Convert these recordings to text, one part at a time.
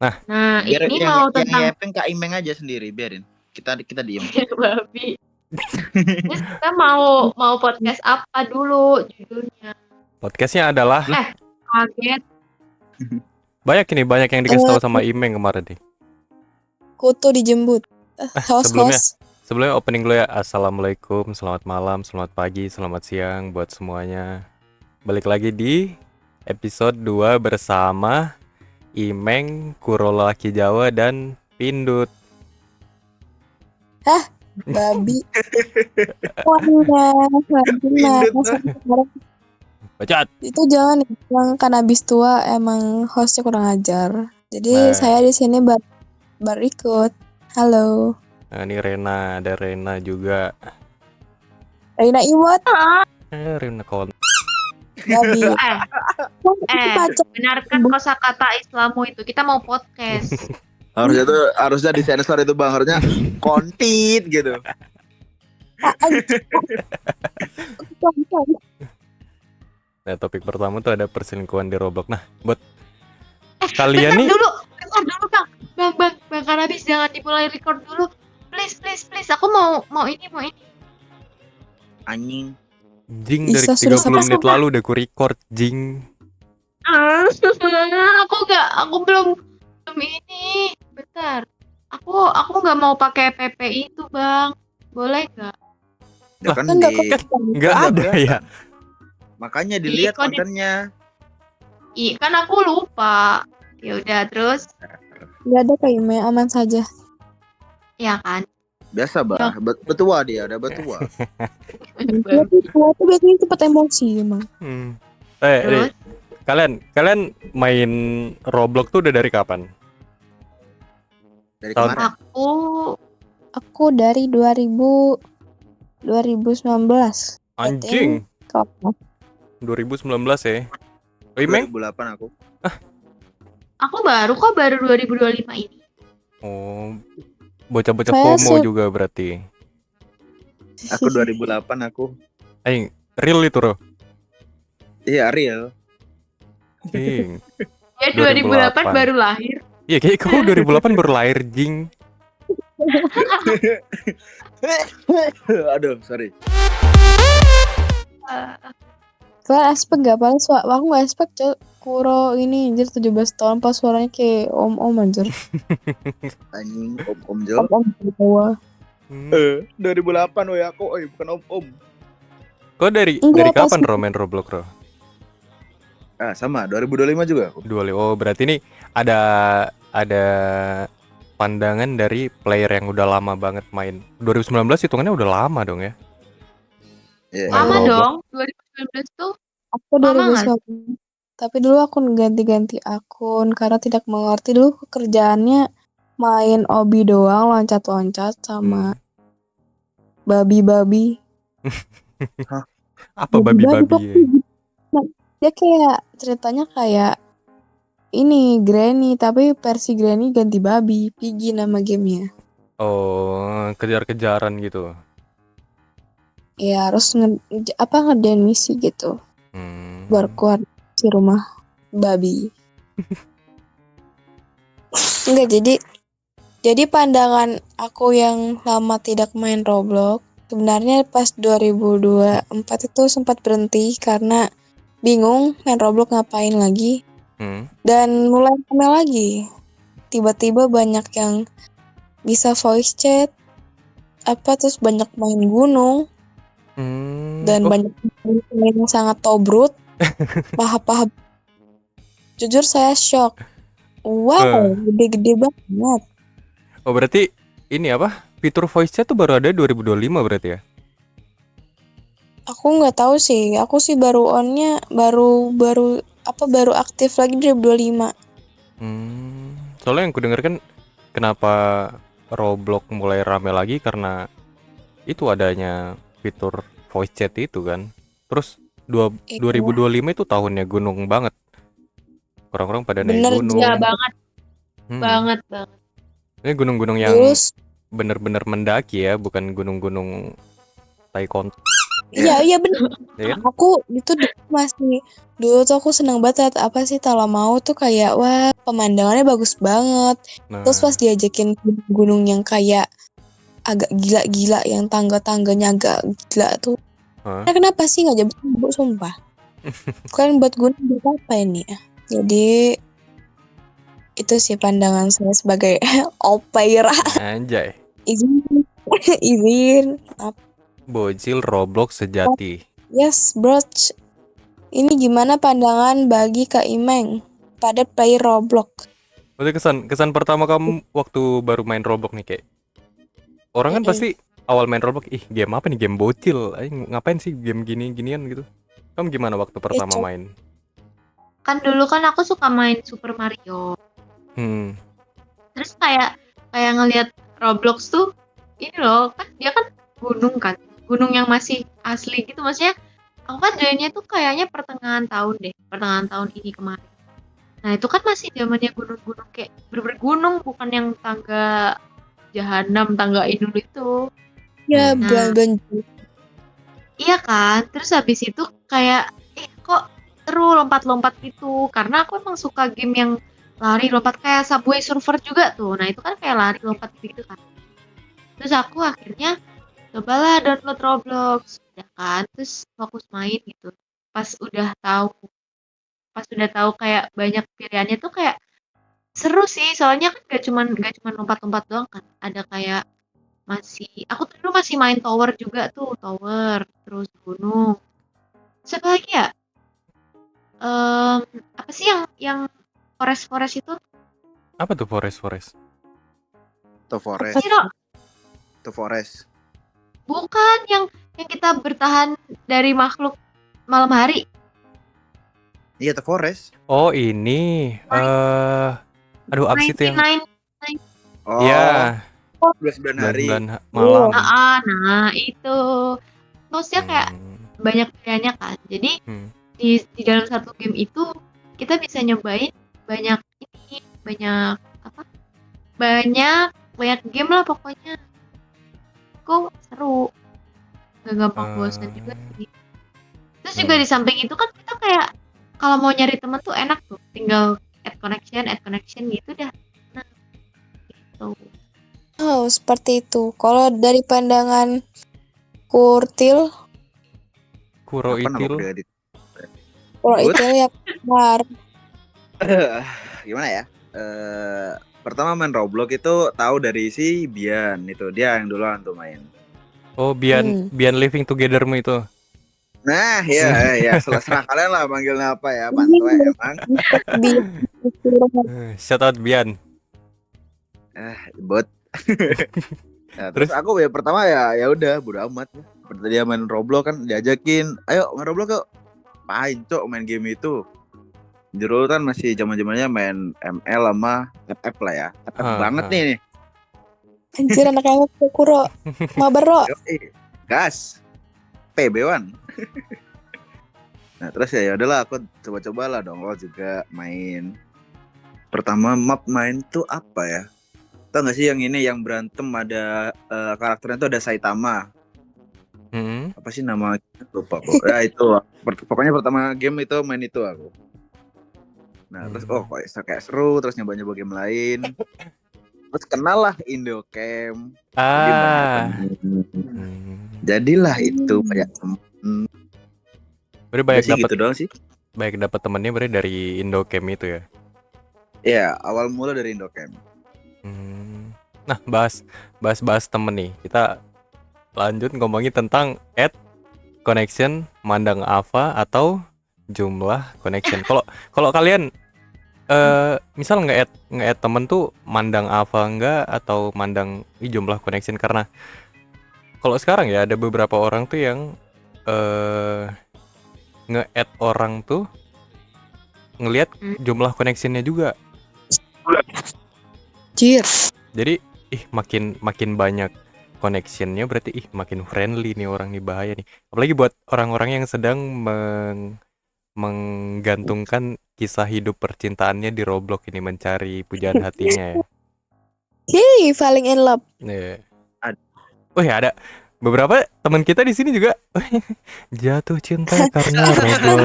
Nah, biar ini yang mau tentang Yepeng Kak Imeng aja sendiri, biarin. Kita diem. babi. Terus kita mau podcast apa dulu judulnya? podcastnya adalah Kaget. banyak yang dikasih tahu sama Imeng kemarin nih. Kutu dijemput. Sebelumnya opening dulu ya. Assalamualaikum, selamat malam, selamat pagi, selamat siang buat semuanya. Balik lagi di episode 2 bersama Imeng, Kurolaki Jawa, dan Pindut. Babi. Bacot. Itu jangan bilang kan abis tua emang hostnya kurang ajar. Jadi saya di sini berikut. Halo. Nah, ini ada Rena juga. Rena Iwat. Rena kawan. Babi. Benarkan kosakata Islamu itu. Kita mau podcast. harusnya disensor itu Bang, harusnya kontit gitu. Nah, topik pertama tuh ada perselingkuhan di Roblox. Nah, buat kalian nih dulu Bang Kanabis, jangan dimulai record dulu. Please. Aku mau ini. Anjing. Jing, dari 30 menit lalu udah ku record, Jing. Aku belum ini. Bentar. Aku nggak mau pakai PP itu, Bang. Boleh nggak? Ya kan nggak ada ya. Makanya dilihat kontennya. Kan aku lupa. Ya udah, terus. Nggak ada kayaknya, aman saja. Ya kan. Biasa, Bah. Betua dia, udah betua. Betua tuh biasanya cepet emosi emang. Kalian main Roblox tuh udah dari kapan? Dari kemarin. Aku dari 2019. Anjing. 2019 ya. Imeng? 2008 aku. Aku baru 2025 ini. Oh, bocah-bocah FOMO juga berarti. Aku 2008 aku. Real itu Roh? Iya, real. Jing. Ya 2008 baru lahir. Iya, kayak kamu 2008 baru lahir, Jing. Aduh, sorry. Kalian aspek gak? Paling aku gak aspek, Kuro ini anjir 17 tahun pas suaranya kayak om-om anjir. Anjing, om-om Jo. Om-om tua. 2008 woy aku, bukan om-om. Kok dari kapan Ro main Roblox, Ro? Sama, 2025 juga aku. 25. Oh, berarti ini ada pandangan dari player yang udah lama banget main. 2019 hitungannya udah lama dong ya? Lama dong, 2019 tuh. Aku 2019. Tapi dulu aku ganti-ganti akun karena tidak mengerti. Dulu pekerjaannya main obi doang, loncat-loncat sama babi-babi. Hah? Apa babi-babi? Dia kayak ceritanya kayak ini Granny, tapi versi Granny ganti babi. Piggy nama gamenya. Oh, kejar-kejaran gitu. Ya harus ngerjain misi gitu. Biar keluar si rumah babi. Enggak, jadi pandangan aku yang lama tidak main Roblox sebenarnya pas 2024 itu sempat berhenti karena bingung main Roblox ngapain lagi. Dan mulai rame lagi. Tiba-tiba banyak yang bisa voice chat, terus banyak main gunung. Dan banyak yang sangat tobrut. Paham. Jujur saya shock. Wow, gede-gede banget. Oh, berarti ini apa? Fitur voice chat tuh baru ada 2025 berarti ya? Aku nggak tahu sih. Aku sih baru onnya baru aktif lagi 2025. Soalnya yang kudenger kan kenapa Roblox mulai rame lagi karena itu adanya fitur voice chat itu kan. Terus 2025 itu tahunnya gunung banget. Orang-orang pada naik gunung. Iya banget. Ini gunung-gunung yang bener-bener mendaki ya, bukan gunung-gunung taikon. Iya bener. Ya kan? Aku itu dulu tuh aku seneng banget apa sih Talamau tuh kayak wah pemandangannya bagus banget. Terus Nah, pas diajakin gunung yang kayak agak gila-gila yang tangga-tangganya agak gila tuh. hah? Nah, kenapa sih nggak jemput ibu sumpah? Kalian buat gunung buat apa ini ya? Jadi itu sih pandangan saya sebagai opera. Anjay, Izin, izin. bocil Roblox sejati. Yes, bro. Ini gimana pandangan bagi Kak Imeng pada player Roblox? Berarti kesan pertama kamu waktu baru main Roblox nih kayak orang kan Mm-mm. pasti awal main Roblox, ih game apa nih, game bocil, ngapain sih game gini-ginian gitu. Kamu gimana waktu Ya, pertama main? Kan dulu kan aku suka main Super Mario. Hmm, Terus kayak ngelihat Roblox tuh ini loh, kan dia kan gunung kan. Gunung yang masih asli gitu, maksudnya aku kan joinnya tuh kayaknya pertengahan tahun deh, pertengahan tahun ini kemarin. Nah itu kan masih zamannya gunung-gunung kayak bener-bener gunung, bukan yang tangga jahanam, tangga Inul itu. ya hmm. bulan-bulan Iya kan, terus habis itu kayak kok seru lompat-lompat gitu, karena aku emang suka game yang lari lompat kayak Subway Surfer juga tuh. Nah itu kan kayak lari lompat gitu kan. Terus aku akhirnya cobalah download Roblox, ya kan, terus fokus main gitu. Pas udah tahu kayak banyak pilihannya tuh kayak seru sih, soalnya kan gak cuman lompat-lompat doang kan, ada kayak aku tuh dulu masih main tower juga tuh, tower, terus gunung. Terus apa lagi ya? Apa sih yang forest itu? Apa tuh forest? To Apa Forest, sih, Ro? To Forest. Bukan yang kita bertahan dari makhluk malam hari. Iya, To Forest. Oh ini, aduh apa sih itu yang, 99. Oh, ya 29 hari. 99 malam. Nah itu. Maksudnya kayak Hmm, banyak pilihannya kan. Jadi hmm. di dalam satu game itu kita bisa nyobain banyak banyak apa? Banyak game lah pokoknya. Kok seru. Gak gampang bosan juga sih. Terus juga di samping itu kan kita kayak kalau mau nyari teman tuh enak tuh, tinggal add connection gitu dah. Nah, gitu. Oh, seperti itu. Kalau dari pandangan Kurtil, Kuro Apa nama Itil. pribadi? Kurtil ya keluar. Gimana ya? Pertama main Roblox itu tahu dari si Bian itu, dia yang duluan tuh main. Oh Bian Living Together-mu itu. Nah, ya, serah kalian lah manggilnya apa ya, Bantu emang. Shout out Bian. Bot. Nah, terus Terus? aku ya pertama ya udah bodo amat. Seperti dia main Roblox kan diajakin, ayo main Roblox yuk. Main cok main game itu. Dulu kan masih zaman-zamannya main ML sama FF lah ya. FF banget nih. Anjir anak-anak Kuro. Mabar, Ro. Gas. PB1. Nah, terus ya udahlah aku coba-coba lah download juga main. Pertama map main tuh apa ya? Tahu nggak sih yang ini yang berantem ada karakternya tuh ada Saitama. Apa sih nama, lupa kok. Ya itu pokoknya pertama game itu main itu aku. Nah terus kok kayak seru, terus nyoba-nyoba game lain. Terus kenal lah Indocam. Jadi banyak temen. Jadilah itu banyak temen. Berarti banyak sih dapat gitu doang sih. Banyak dapat temennya berarti dari Indocam itu ya. Iya, awal mula dari Indocam. Nah, bahas temen nih. Kita lanjut ngomongin tentang add connection, mandang Ava atau jumlah connection. Kalau kalian misal nge-add temen tuh mandang Ava enggak atau mandang jumlah connection, karena kalau sekarang ya ada beberapa orang tuh yang nge-add orang tuh ngelihat jumlah connectionnya juga. Jir. Jadi makin banyak connectionnya berarti makin friendly nih orang nih, bahaya nih. Apalagi buat orang-orang yang sedang menggantungkan kisah hidup percintaannya di Roblox ini, mencari pujaan hatinya ya. Hey, falling in love. Yeah. Oh ya, beberapa teman kita di sini juga jatuh cinta karena Roblox.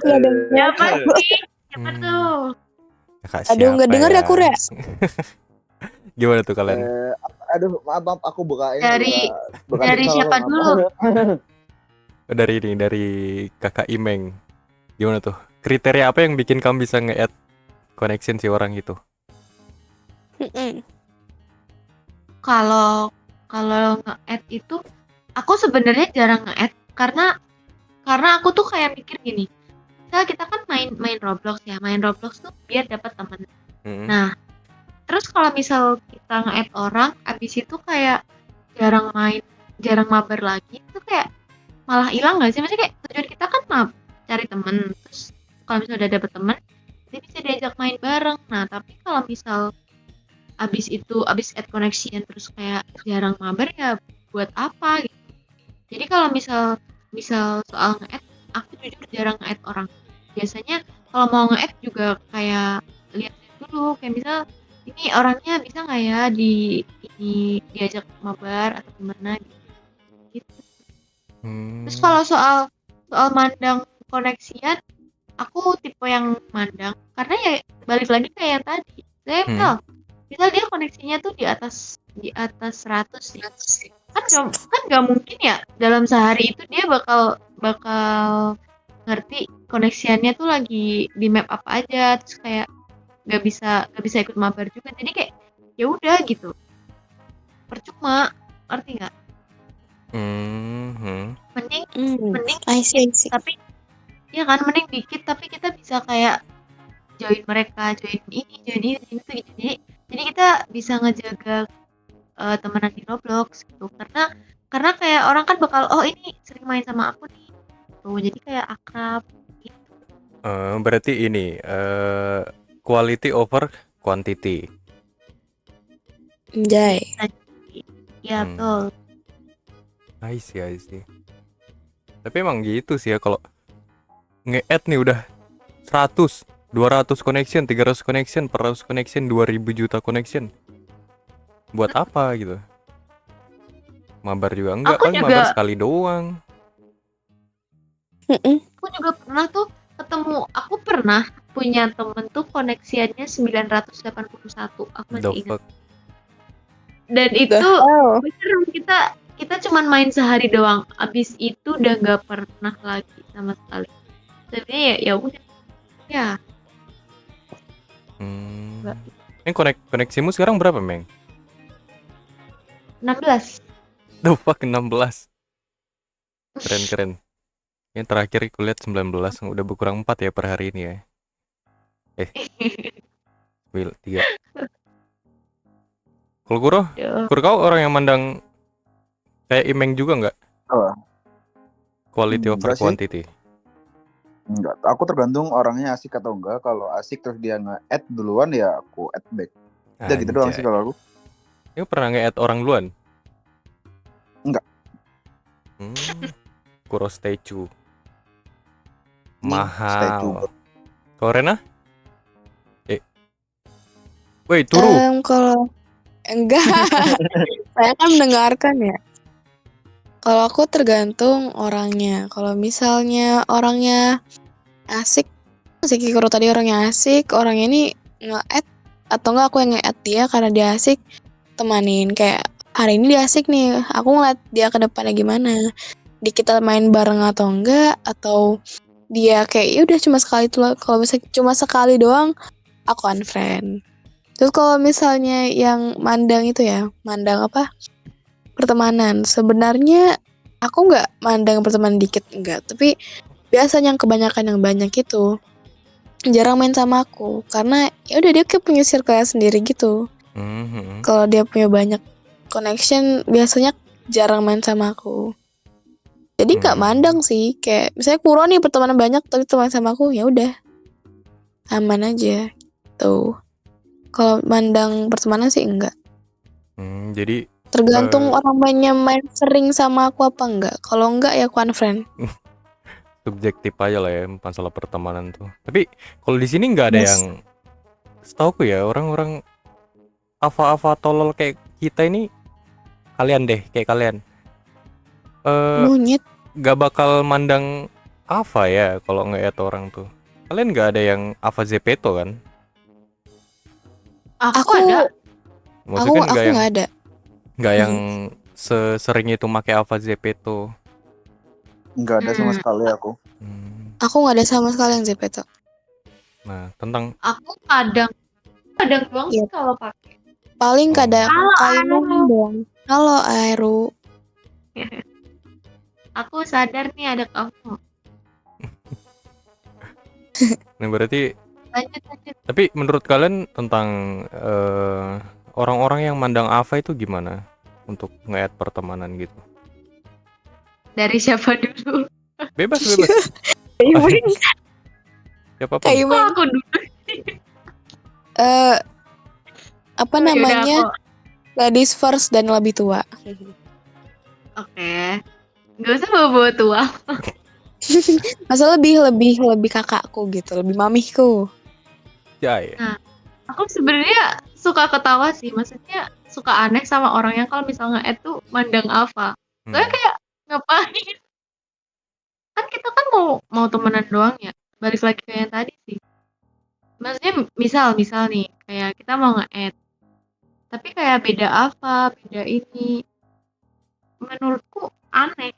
Nggak denger. Siapa sih? Siapa Hmm, tuh? kakak Aduh, nggak siapa denger ya, Kur ya? Gimana tuh kalian? Aduh, maaf, aku buka ini, Dari buka dari TikTok, siapa maaf. dulu? Dari kakak Imeng. Gimana tuh? Kriteria apa yang bikin kamu bisa nge-add connection si orang itu? Mm-mm. Kalau kalau nge-add itu aku sebenarnya jarang nge-add karena aku tuh kayak mikir gini. Misalnya kita kan main Roblox ya. Main Roblox tuh biar dapat teman. Hmm. Nah, terus kalau misal kita nge-add orang abis itu kayak jarang mabar lagi, itu kayak malah hilang nggak sih? Maksudnya kayak tujuan kita kan cari temen, terus kalau misalnya udah dapet temen dia bisa diajak main bareng. Nah tapi kalau misal abis add connection terus kayak jarang mabar, ya buat apa gitu. Jadi kalau misal misal soal nge-add, aku jujur jarang nge-add orang. Biasanya kalau mau nge-add juga kayak lihat dulu, kayak misal ini orangnya bisa nggak ya diajak mabar atau gimana gitu. Terus Hmm. kalau soal mandang koneksian, aku tipe yang mandang karena ya balik lagi kayak yang tadi. Saya misal dia koneksinya tuh di atas 100 sih. Kan nggak mungkin ya dalam sehari itu dia bakal ngerti koneksiannya tuh lagi di map apa aja, terus kayak nggak bisa ikut mabar juga. Jadi kayak ya udah gitu. Percuma, ngerti nggak? Mending I see. dikit, tapi ya kan mending dikit tapi kita bisa kayak join mereka, join ini tuh gitu. Jadi kita bisa ngejaga temenan di Roblox gitu. Karena kayak orang kan bakal, oh ini sering main sama aku nih. Tuh, jadi kayak akrab gitu. Berarti ini quality over quantity. Anjay. Ya betul. I see. Tapi emang gitu sih ya, kalau nge-add nih udah 100, 200 connection, 300 connection, 400 connection, 2000 juta connection. Buat apa gitu? Mabar juga enggak, Aku paling juga mabar sekali doang. aku juga pernah tuh aku pernah punya temen tuh koneksiannya 981, aku The masih ingat. fuck. Dan The itu hell? bener, kita cuman main sehari doang, abis itu udah nggak pernah lagi sama sekali. Sebenarnya ya udah ya. Nggak. Ini koneksimu sekarang berapa, Meng? 16. The fuck, 16. Keren. Yang terakhir aku lihat 19, udah berkurang 4 ya per hari ini ya. 3. Kalau Kuro kau orang yang mandang kayak Imeng juga nggak? Oh, Quality over enggak sih. quantity. Enggak, aku tergantung orangnya asik atau enggak. Kalau asik terus dia nge-add duluan, ya aku add back. Udah gitu doang sih kalau aku. Kamu pernah nge-add orang duluan? Enggak. Kuro statue. Statue. Mahal. Kau Rena? Woi, turu. Kalau enggak, saya kan mendengarkan ya. Kalau aku tergantung orangnya. Kalau misalnya orangnya asik, Kuro tadi orangnya asik, orangnya ini nge-add atau enggak aku yang nge-add dia karena dia asik, temanin. Kayak hari ini dia asik nih, aku ngeliat dia ke depannya gimana. Di kita main bareng atau enggak, atau dia kayak ya udah cuma sekali tuh. Kalau misalnya cuma sekali doang, aku unfriend. Terus kalau misalnya yang mandang itu ya, mandang apa? Pertemanan. Sebenarnya aku nggak mandang pertemanan dikit, enggak. Tapi biasanya yang kebanyakan yang banyak itu jarang main sama aku. Karena ya udah dia kayak punya circle sendiri gitu. Kalau dia punya banyak connection, biasanya jarang main sama aku. Jadi nggak mandang sih. Kayak misalnya Kuro nih pertemanan banyak, tapi teman sama aku ya udah aman aja. Tuh. Kalau mandang pertemanan sih enggak. Jadi tergantung orang main sering sama aku apa enggak. Kalau enggak ya aku unfriend. Subjektif aja lah ya masalah pertemanan tuh. Tapi kalau di sini nggak ada yang, setauku ya, orang-orang ava tolol kayak kita ini kalian deh, kayak kalian. Eh, Monyet. gak bakal mandang Ava ya kalau ngeliat orang tuh. Kalian gak ada yang Ava Zepeto kan? Aku Aku ada. Maksudnya kan aku nggak ada. nggak yang sesering itu make Ava Zepeto. Nggak ada sama Hmm, sekali aku. Aku nggak ada sama sekali yang Zepeto. Nah, tentang aku kadang doang sih Iya. kalau pakai. Paling Oh. kadang Halo, Kaiman Aru. doang. Halo Aru. Aku sadar nih ada kamu. nah berarti Lanjut. tapi menurut kalian tentang orang-orang yang mandang Ava itu gimana untuk ngeliat pertemanan gitu? Dari siapa dulu? Bebas. Kaiman. Siapapun. Oh, Kaiman. aku dulu. Apa Oh, yaudah, namanya? aku. Ladies first dan lebih tua. Oke. Gak usah bawa-bawa tua. Masa lebih kakakku gitu, lebih mamihku. Jai. Aku sebenarnya suka ketawa sih. Maksudnya suka aneh sama orang yang kalau misalnya nge-add tuh mandang Ava. Soalnya kayak ngapain? Kan kita kan mau temenan doang ya. Balik lagi ke yang tadi sih. Maksudnya misal nih, kayak kita mau nge-add. Tapi kayak beda Ava, beda ini. Menurutku aneh.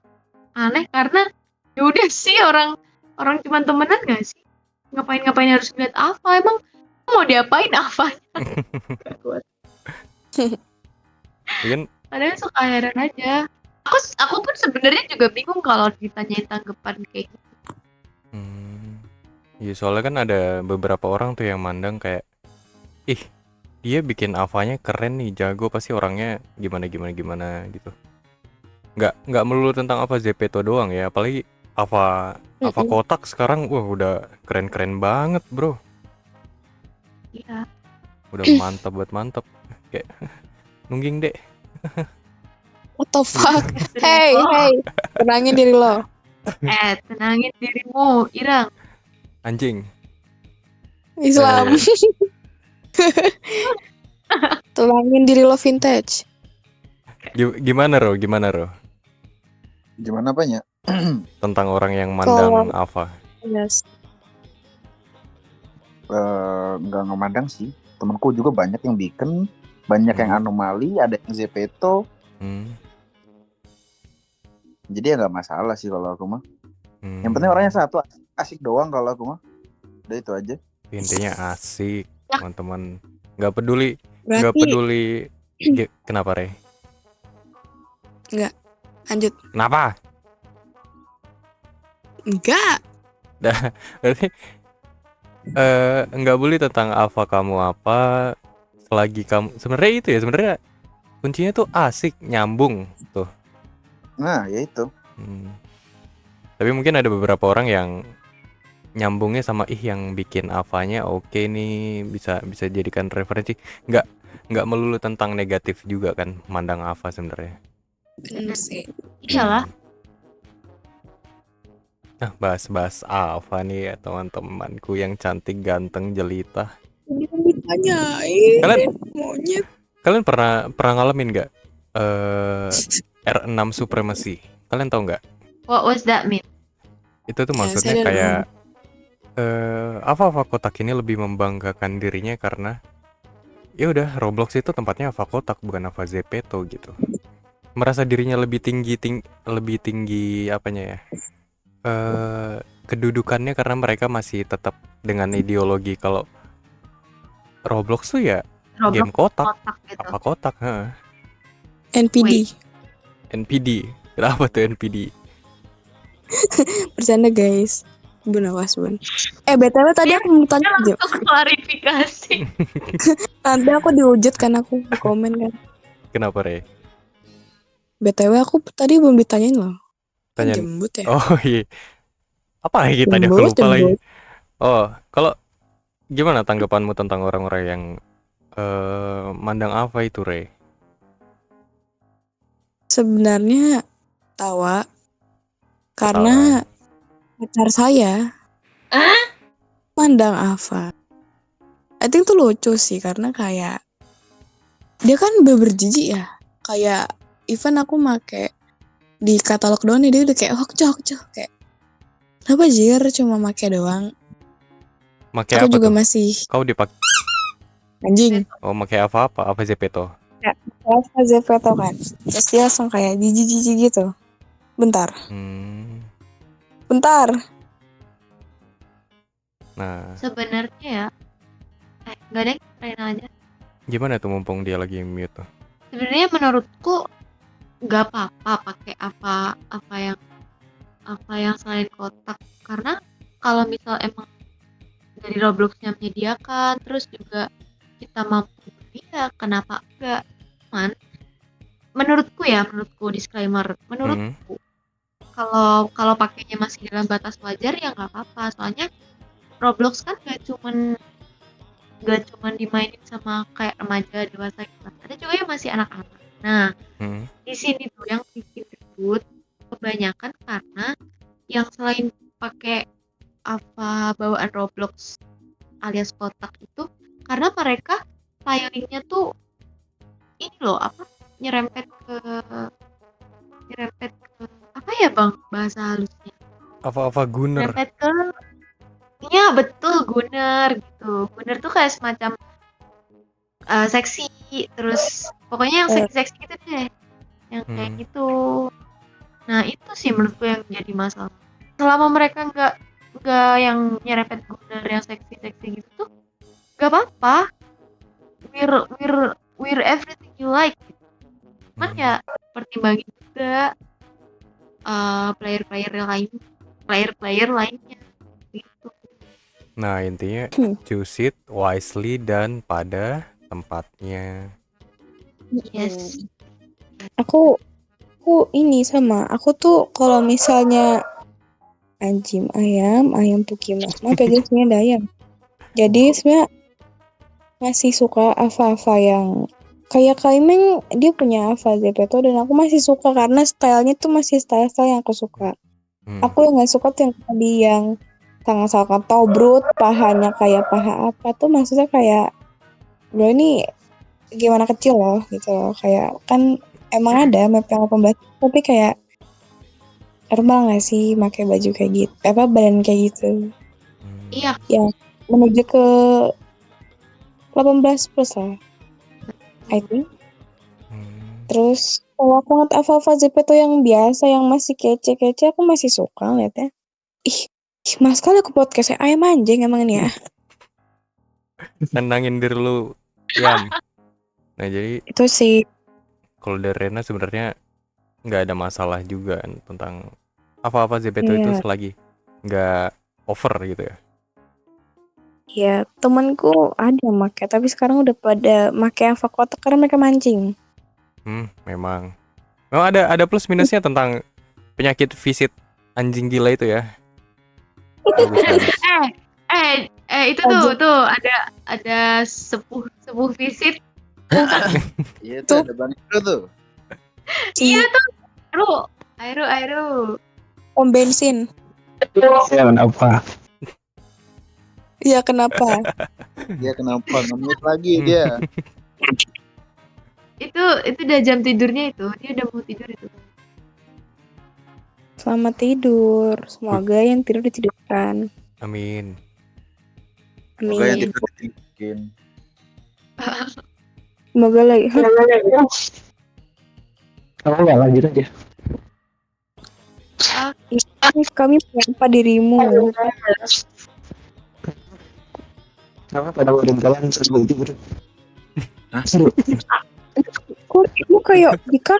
Aneh karena ya udah sih orang cuma temenan gak sih? Ngapain harus ngeliat Ava? Emang mau diapain Ava? Mungkin Kadang suka heran aja. Aku pun sebenarnya juga bingung kalau ditanyain tanggapan kayak gitu. iya soalnya kan ada beberapa orang tuh yang mandang kayak ih dia bikin Avanya keren nih, jago, pasti orangnya gimana gitu. Nggak melulu tentang Ava Zepeto doang ya, apalagi Ava kotak sekarang wah udah keren banget bro, Iya. udah mantap kayak nungging deh. What the fuck? Hey, tenangin diri lo. Tenangin dirimu, Irang. Anjing. Islam. Tenangin diri lo vintage. Gimana Ro? Gimana apanya? Tentang orang yang mandang Kalau- Ava. Yes. Nggak ngemandang sih. Temanku juga banyak yang bikin, banyak yang anomali, ada yang Zepeto. Jadi ya nggak masalah sih kalau aku mah. Yang penting orangnya satu, asik doang kalau aku mah. Udah itu aja. Intinya asik, teman-teman. Nggak Berarti peduli. Kenapa Re? lanjut. Kenapa? Enggak. Berarti nggak boleh tentang Ava kamu apa selagi kamu sebenarnya itu ya, sebenarnya kuncinya tuh asik, nyambung tuh. Nah, ya itu. Tapi mungkin ada beberapa orang yang nyambungnya sama yang bikin Avanya oke nih, bisa jadikan referensi. Nggak melulu tentang negatif juga kan mandang Ava sebenarnya. Sih. Iyalah. Nah, bahas Ava nih ya teman-temanku yang cantik, ganteng, jelita. Ini kan Kalian monyet. Kalian pernah ngalamin nggak R6 Supremacy? Kalian tahu nggak? What was that mean? Itu tuh Ya, maksudnya saya kayak Ava kotak ini lebih membanggakan dirinya karena ya udah Roblox itu tempatnya Ava kotak bukan Ava Zepeto gitu. Merasa dirinya lebih tinggi apanya ya? Kedudukannya karena mereka masih tetap dengan ideologi kalau Roblox tuh ya game kotak, gitu. apa kotak, NPD. NPD. Kenapa tuh NPD? Bercanda guys. Bun awas bun. BTW tadi aku mau tanya aja. Langsung klarifikasi. Nanti aku diwujud kan aku di komen kan. Kenapa Re? BTW aku tadi belum ditanyain loh. Tanyain. Jembut ya. Oh iya. Apa lagi tadi aku lupa lagi. Oh, kalau gimana tanggapanmu tentang orang-orang yang mandang Ava itu Re? Sebenarnya tawa karena pacar saya mandang Ava. I think tuh lucu sih karena kayak dia kan berjijik ya. Kayak even aku make di katalog doang nih, dia udah kayak hokcoh kayak kenapa jir cuma make doang. Make Aku apa juga tuh? masih Kau dipakai anjing make apa Zepeto? Alpha Zepeto kan, terus dia langsung kayak jijik gitu. Bentar Nah, Sebenarnya ya, nggak deh, keren aja. gimana tuh mumpung dia lagi mute tuh? Sebenarnya menurutku nggak apa-apa pakai apa yang selain kotak, karena kalau misal emang dari Robloxnya menyediakan, terus juga kita mampu beli ya kenapa enggak. Cuman menurutku disclaimer, menurutku kalau pakainya masih dalam batas wajar ya nggak apa-apa, soalnya Roblox kan nggak cuman dimainin sama kayak remaja dewasa gitu kan. Ada juga yang masih anak-anak. Nah, di sini tuh yang bikin ribut kebanyakan karena yang selain pakai apa bawaan Roblox alias kotak itu, karena mereka layoningnya tuh ini loh apa nyerempet ke apa ya bang bahasa halusnya, Apa Gunner? nyerempet ke iya betul Gunner gitu. Gunner tuh kayak semacam seksi, terus pokoknya yang seksi-seksi gitu deh, yang kayak gitu. Nah itu sih menurutku yang jadi masalah. Selama mereka nggak yang nyerempet Gunner yang seksi-seksi gitu tuh nggak apa-apa. Wear everything you like. Cuman ya pertimbangin juga player lainnya gitu. Nah, intinya choose it wisely dan pada tempatnya. Yes. Aku ini sama aku tuh kalau misalnya ayam Pukima, maaf ya guys, ini ada ayam. Jadi sebenarnya masih suka Ava yang kayak Kaimeng, dia punya Ava Zepeto dan aku masih suka karena stylenya tuh masih style yang aku suka. Aku yang nggak suka tuh yang tadi yang sangat-sangat tobrut, pahanya kayak paha apa tuh, maksudnya kayak bro ini gimana kecil loh gitu loh, kayak kan emang ada map yang 18 tapi kayak normal nggak sih pakai baju kayak gitu, apa badan kayak gitu. Iya. Ya menuju ke 18 plus lah, I think. Terus kalau aku ngeliat Ava Zepeto yang biasa, yang masih kece-kece, aku masih suka ngeliatnya. Ih, mas kali aku podcastnya ayam anjing emang ini ya. Tenangin diri lu, Yam. Nah jadi Itu sih. Kalau dari Rena sebenarnya nggak ada masalah juga kan tentang apa Zepeto itu selagi nggak over gitu ya. Ya temanku ada make, tapi sekarang udah pada make Ava kotak karena mereka mancing. Memang ada plus minusnya tentang penyakit visit anjing gila itu ya. Bagus. Itu tuh ada sepuh visit. Iya tuh ada Bang Ibro tuh. Iya tuh, Airo. Om bensin. Ya kenapa? Iya kenapa? Dia kenapa ngemut lagi dia? Itu udah jam tidurnya itu, dia udah mau tidur itu. Selamat tidur, semoga yang tidur ditidurkan. Amin. Semoga yang tidur ditidurin. Semoga lagi. Kamu nggak lanjut aja. Kami menyapa dirimu. Kenapa pada ngobrol kalian sebelum tidur? Seru. Kok lu kayak Dika?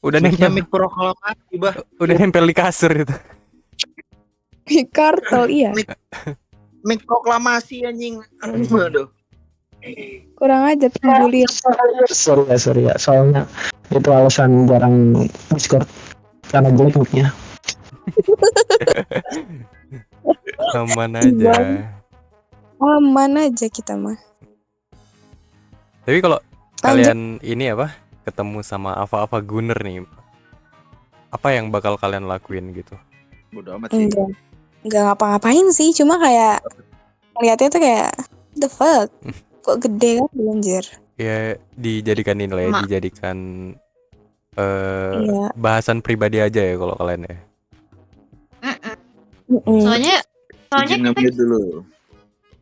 Udah Mic-nya nempel. mic proklamasi, bah. Udah nempel di kasur itu. Kartel iya. Mic proklamasi anjing. Aduh. Kurang aja peduli. Sorry ya. Soalnya itu alasan jarang Discord karena jelek mic-nya. Aman aja. Kita mah. Tapi kalau kalian ini apa ketemu sama Ava Gunner nih, apa yang bakal kalian lakuin gitu? Bodo amat sih. Enggak ngapa-ngapain sih, cuma kayak ngeliatnya tuh kayak the fuck, kok gede kan anjir. Ya dijadikan nilai, dijadikan Iya. bahasan pribadi aja ya kalau kalian ya. Mm-mm. Soalnya Izin kita nge-mute dulu.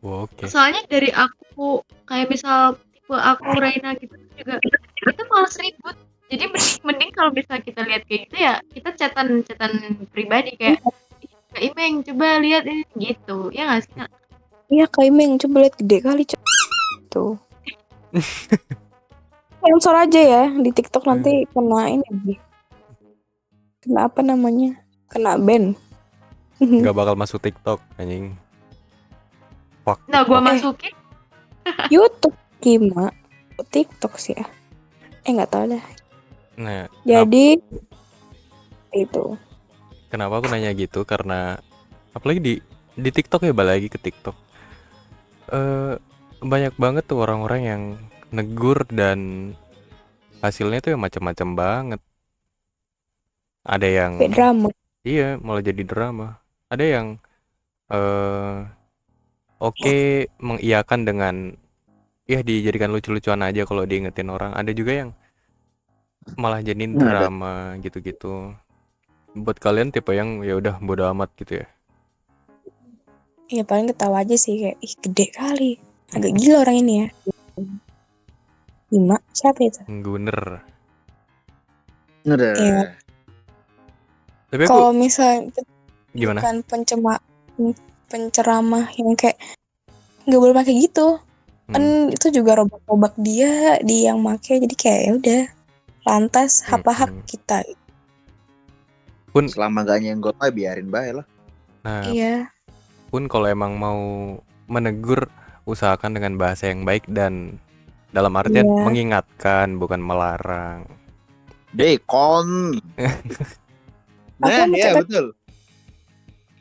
Oke. soalnya dari aku kayak misal tipe aku Reina gitu juga kita malas ribut. Jadi mending kalau misal kita lihat kayak gitu ya kita chatan pribadi kayak Kak Imeng coba lihat ini gitu ya nggak sih Kak? Iya Kak Imeng, coba lihat gede kali tuh. Sensor aja ya di TikTok nanti kena ini. Kena apa namanya? Kena ban. Nggak bakal masuk TikTok anjing. Fuck Nah gua TikTok. masukin YouTube gimana? TikTok sih ya. Nggak tahu dah. Nah, Jadi itu. kenapa aku nanya gitu? Karena apalagi di TikTok ya, balik lagi ke TikTok. Banyak banget tuh orang-orang yang negur dan hasilnya tuh yang macam-macam banget. Ada yang Kayak drama. iya malah jadi drama. Ada yang oke mengiyakan dengan ya dijadikan lucu-lucuan aja kalau diingetin orang. Ada juga yang malah jadiin Ada. drama gitu-gitu. Buat kalian tipe yang ya udah bodo amat gitu ya. Ya paling ketawa aja sih kayak ih gede kali. Agak gila orang ini ya. Bima, siapa itu? Bener. Ada. Iya. Tapi aku Kalau misalnya gimana? bukan penceramah yang kayak nggak boleh pakai gitu. Kan itu juga robak-robak dia yang make jadi kayak ya udah lantas hak kita. Pun Selama gak nyenggol mah biarin bae lah. nah, Iya. pun kalau emang mau menegur usahakan dengan bahasa yang baik dan dalam artian Iya. mengingatkan bukan melarang. Dekon. Nah, Apa ya mencetak betul.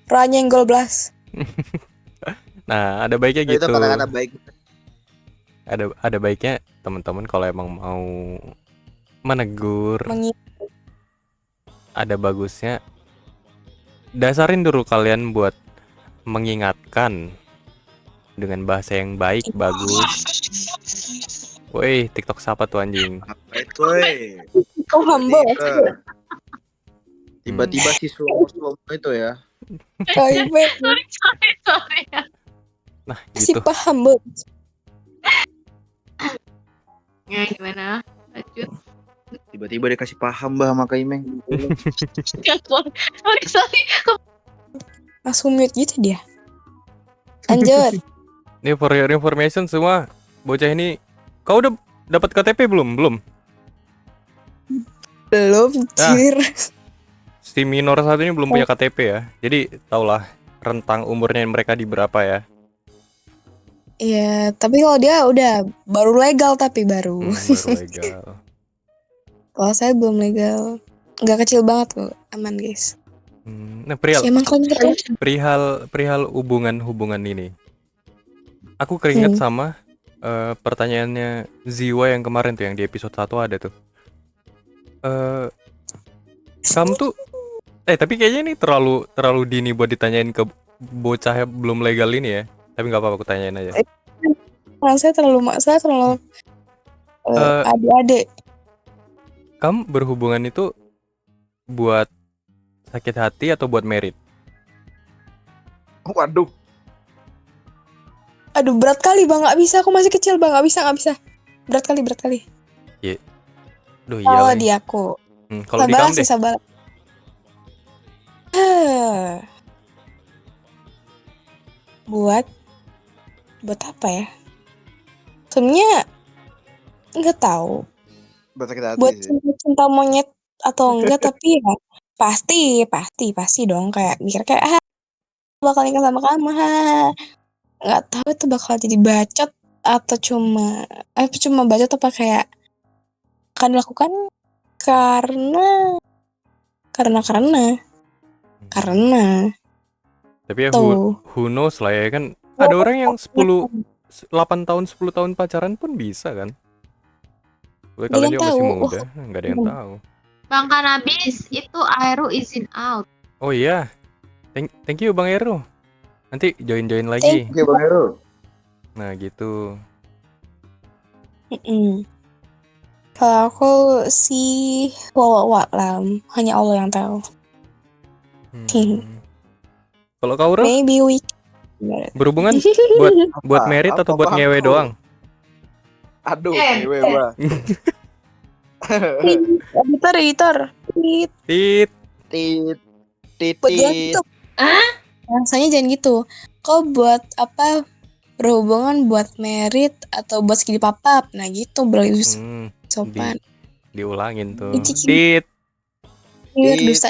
ranyenggol blas. Nah, ada baiknya Itu gitu. kata-kata baik. Ada baiknya teman-teman kalau emang mau menegur, ada bagusnya dasarin dulu kalian buat mengingatkan dengan bahasa yang baik, bagus. Woi, TikTok siapa tuh anjing? Apa itu, woi? Kau hamba. Tiba-tiba si slow itu ya. KIP sorry ya. Nah, si gitu. paham bu. Ya gimana? Lanjut. Tiba-tiba dikasih paham bah sama Kak Imeng. sorry. Langsung mute gitu dia. Lanjut. Ini for your information semua, bocah ini kau udah dapat KTP belum? Belum. Belum jir. Si minor satu ini belum punya KTP ya. Jadi taulah rentang umurnya mereka di berapa ya. Iya, tapi kalau dia udah baru legal tapi baru. Baru legal. Kalau saya belum legal. Nggak kecil banget kok, aman guys. Nah, Emang kalau perihal hubungan ini. Aku keinget sama pertanyaannya Ziwa yang kemarin tuh yang di episode 1 ada tuh. Kamu tuh tapi kayaknya ini terlalu dini buat ditanyain ke bocah yang belum legal ini ya. Tapi nggak apa-apa, aku tanyain aja. saya terlalu adik-adik. Kamu berhubungan itu buat sakit hati atau buat merit? Waduh. Aduh berat kali bang, nggak bisa. Aku masih kecil bang, nggak bisa. Berat kali. Iya. Duh iya. Kalau di aku. Kalau di kamu deh. Sabar. Buat apa ya? Sebenarnya nggak tahu. Buat sakit hati Buat sih. cinta monyet atau enggak tapi ya pasti dong kayak mikir kayak bakal nikah sama kamu. Nggak tahu itu bakal jadi bacot atau cuma bacot apa kayak akan dilakukan karena Tapi ya tuh. who knows lah ya kan. Ada orang yang 8 tahun 10 tahun pacaran pun bisa kan. Kalian juga masih muda, nggak ada yang tahu. Bang Kanabis itu Aero izin out. Oh iya. Thank you Bang Eru. Nanti join lagi. Oke Bang Heru. Nah gitu. Kalau aku sih wallahu a'lam, hanya Allah yang tahu. Kalau kau Rul, Maybe we berhubungan buat merit atau buat Apa ngewe aku? doang? Aduh, Eh, ngewe bah. editor. Tit. Tit. Tit, Buat jangan titit. gitu. Rasanya jangan gitu. Kau buat apa berhubungan buat merit atau buat skip papap. Nah gitu boleh sopan. Diulangin tuh. Icik. Tit. Biar Tit. dusta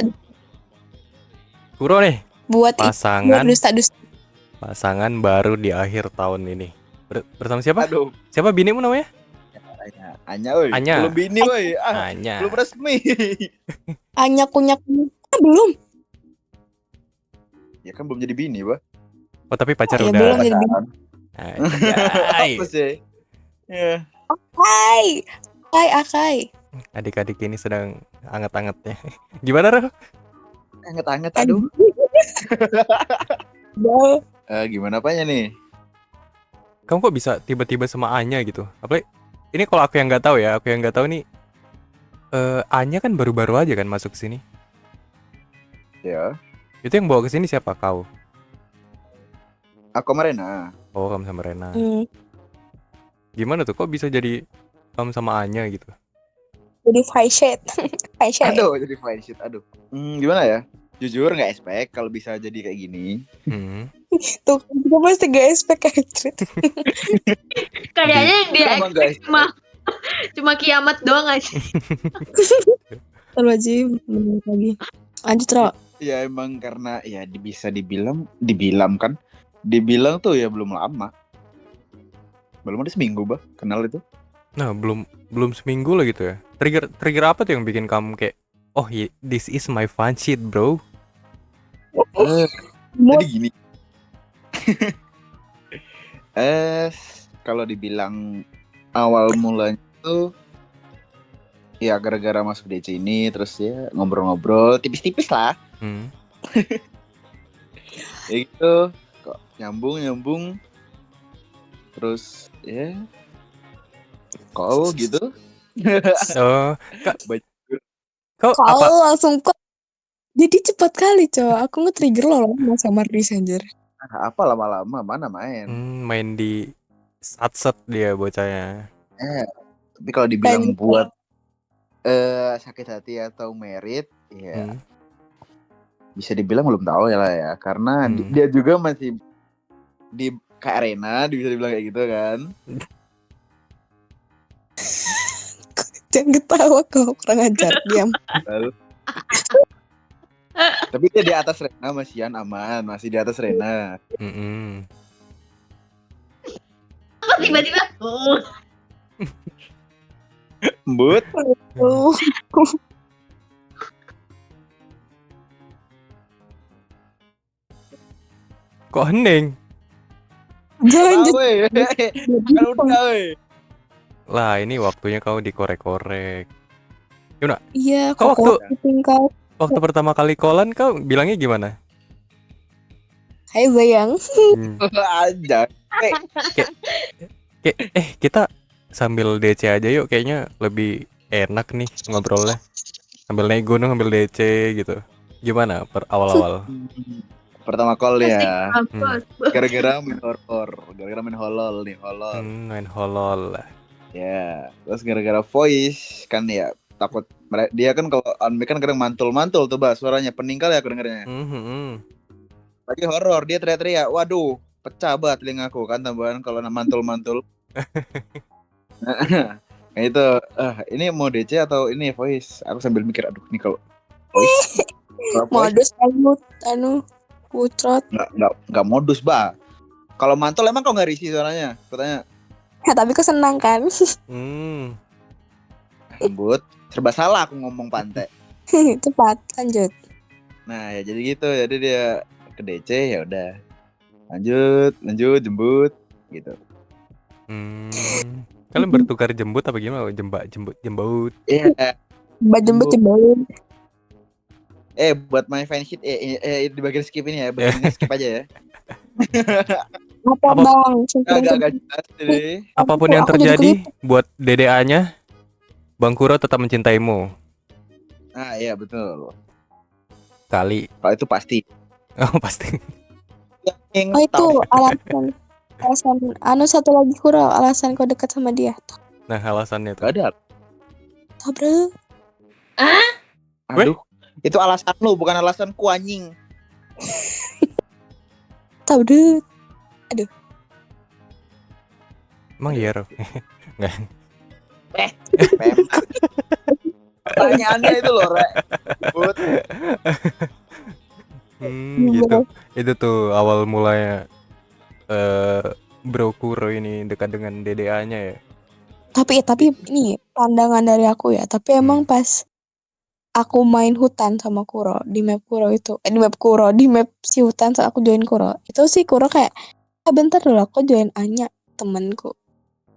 Kuro nih, buat biar pasangan dusta. pasangan baru di akhir tahun ini. Bersama siapa? Aduh, Siapa binimu namanya? Anya, woi. Anya. Belum bini, woi. Anya. Belum resmi. Anyak-unyak belum. Ya kan belum jadi bini, bah. Oh, tapi pacar Ya, udah. belum jadi bini. Anjay. Apa sih? Ya. Hai. Hai Akai. Adik-adik ini sedang anget-angetnya. Gimana, Rul? Anget-anget, aduh. Bal. Gimana apanya nih? Kamu kok bisa tiba-tiba sama Anya gitu? Apalagi ini kalau aku yang nggak tahu ya, aku yang nggak tahu nih. Anya kan baru-baru aja kan masuk ke sini. Ya. Itu yang bawa ke sini siapa? Kau? Aku sama Rena. Oh, kamu sama Rena. Hmm. Gimana tuh? Kok bisa jadi kamu sama Anya gitu? Jadi Faishet. Aduh, jadi fine shit. Aduh. Gimana ya? Jujur nggak expect kalau bisa jadi kayak gini. Tuh, kita pasti gak expect Catherine. kayaknya yang dia Emang nggak expect cuma kiamat doang aja. Terus aja lagi. Lanjut, Ro. Ya emang karena ya bisa dibilang kan. Dibilang tuh ya belum lama. Belum ada seminggu, bah, kenal itu. Nah, belum seminggu lah gitu ya. Trigger apa tuh yang bikin kamu kayak, oh, this is my fun shit, bro. Jadi gini. Kalau dibilang awal mulanya tuh ya gara-gara masuk DC ini terus ya ngobrol-ngobrol tipis-tipis lah. Ya gitu, kok nyambung terus ya kau gitu. Oh, kau apa? Kalau langsung kok jadi cepat kali, cowok. Aku nge-trigger lo sama Mardis anjir. Apa lama-lama mana main. Main di satset dia bocahnya. Tapi kalau dibilang buat sakit hati atau merit ya bisa dibilang belum tahu ya lah ya, karena dia juga masih di kayak arena, bisa dibilang kayak gitu kan. Jangan ketawa kau, kurang ajar, diam. Tapi dia di atas Rena, masihan aman, masih di atas Rena. Kok tiba-tiba Embut. Kok hening? Jangan Kan udah, weh. Lah, ini waktunya kau dikorek-korek. Gimana? Iya, Kau waktu kau pertama kali callan kau bilangnya gimana? Hai sayang. Aja. Kita sambil DC aja yuk, kayaknya lebih enak nih ngobrolnya. Sambil naik gunung sambil DC gitu. Gimana awal-awal? Pertama call ya. Bagus. Gara-gara main horror, gara-gara main holol nih, holol. Main holol. Ya, terus gara-gara voice kan ya takut dia kan kalau on mic kan kadang mantul-mantul tuh, bah, suaranya pening kali aku dengernya. Lagi horor dia teriak-teriak, waduh, pecah banget telingaku kan, tambahan kalau mantul-mantul. Nah itu, ini mau DC atau ini voice? Aku sambil mikir, aduh, ini kalau voice, Modus putrot. Nggak modus, bah. Kalau mantul emang kau nggak risih suaranya? Katanya. Ya, tapi kau senang kan? Embut, serba salah aku ngomong pantai. Cepat, lanjut. Nah ya jadi gitu, jadi dia ke DC ya udah. Lanjut jembut gitu. Kalian bertukar jembut apa gimana? Jembut. Iya. Jembut. Buat my fan sheet di bagian skip ini ya, bagian skip aja ya. Apa bang? Agak jelas ini. Apapun yang terjadi buat DDA-nya Bang Kuro tetap mencintaimu. Ah iya betul. Kali. Kalau itu pasti. Oh pasti. Oh itu alasan anu satu lagi kurang alasan kau dekat sama dia. Nah alasannya tuh. Gak ada. Tahu bro? Aduh. Itu alasan lu, bukan alasan ku anjing. Tahu deh. Emang iya Ro? Memang. Pertanyaannya itu loh, Rek. But, Gitu. Itu tuh awal mulanya Bro Kuro ini dekat dengan DDA-nya ya. Tapi ini pandangan dari aku ya. Tapi emang pas aku main hutan sama Kuro di map Kuro itu, di map si hutan saat aku join Kuro. Itu sih Kuro kayak, bentar dulu aku join Anya temenku.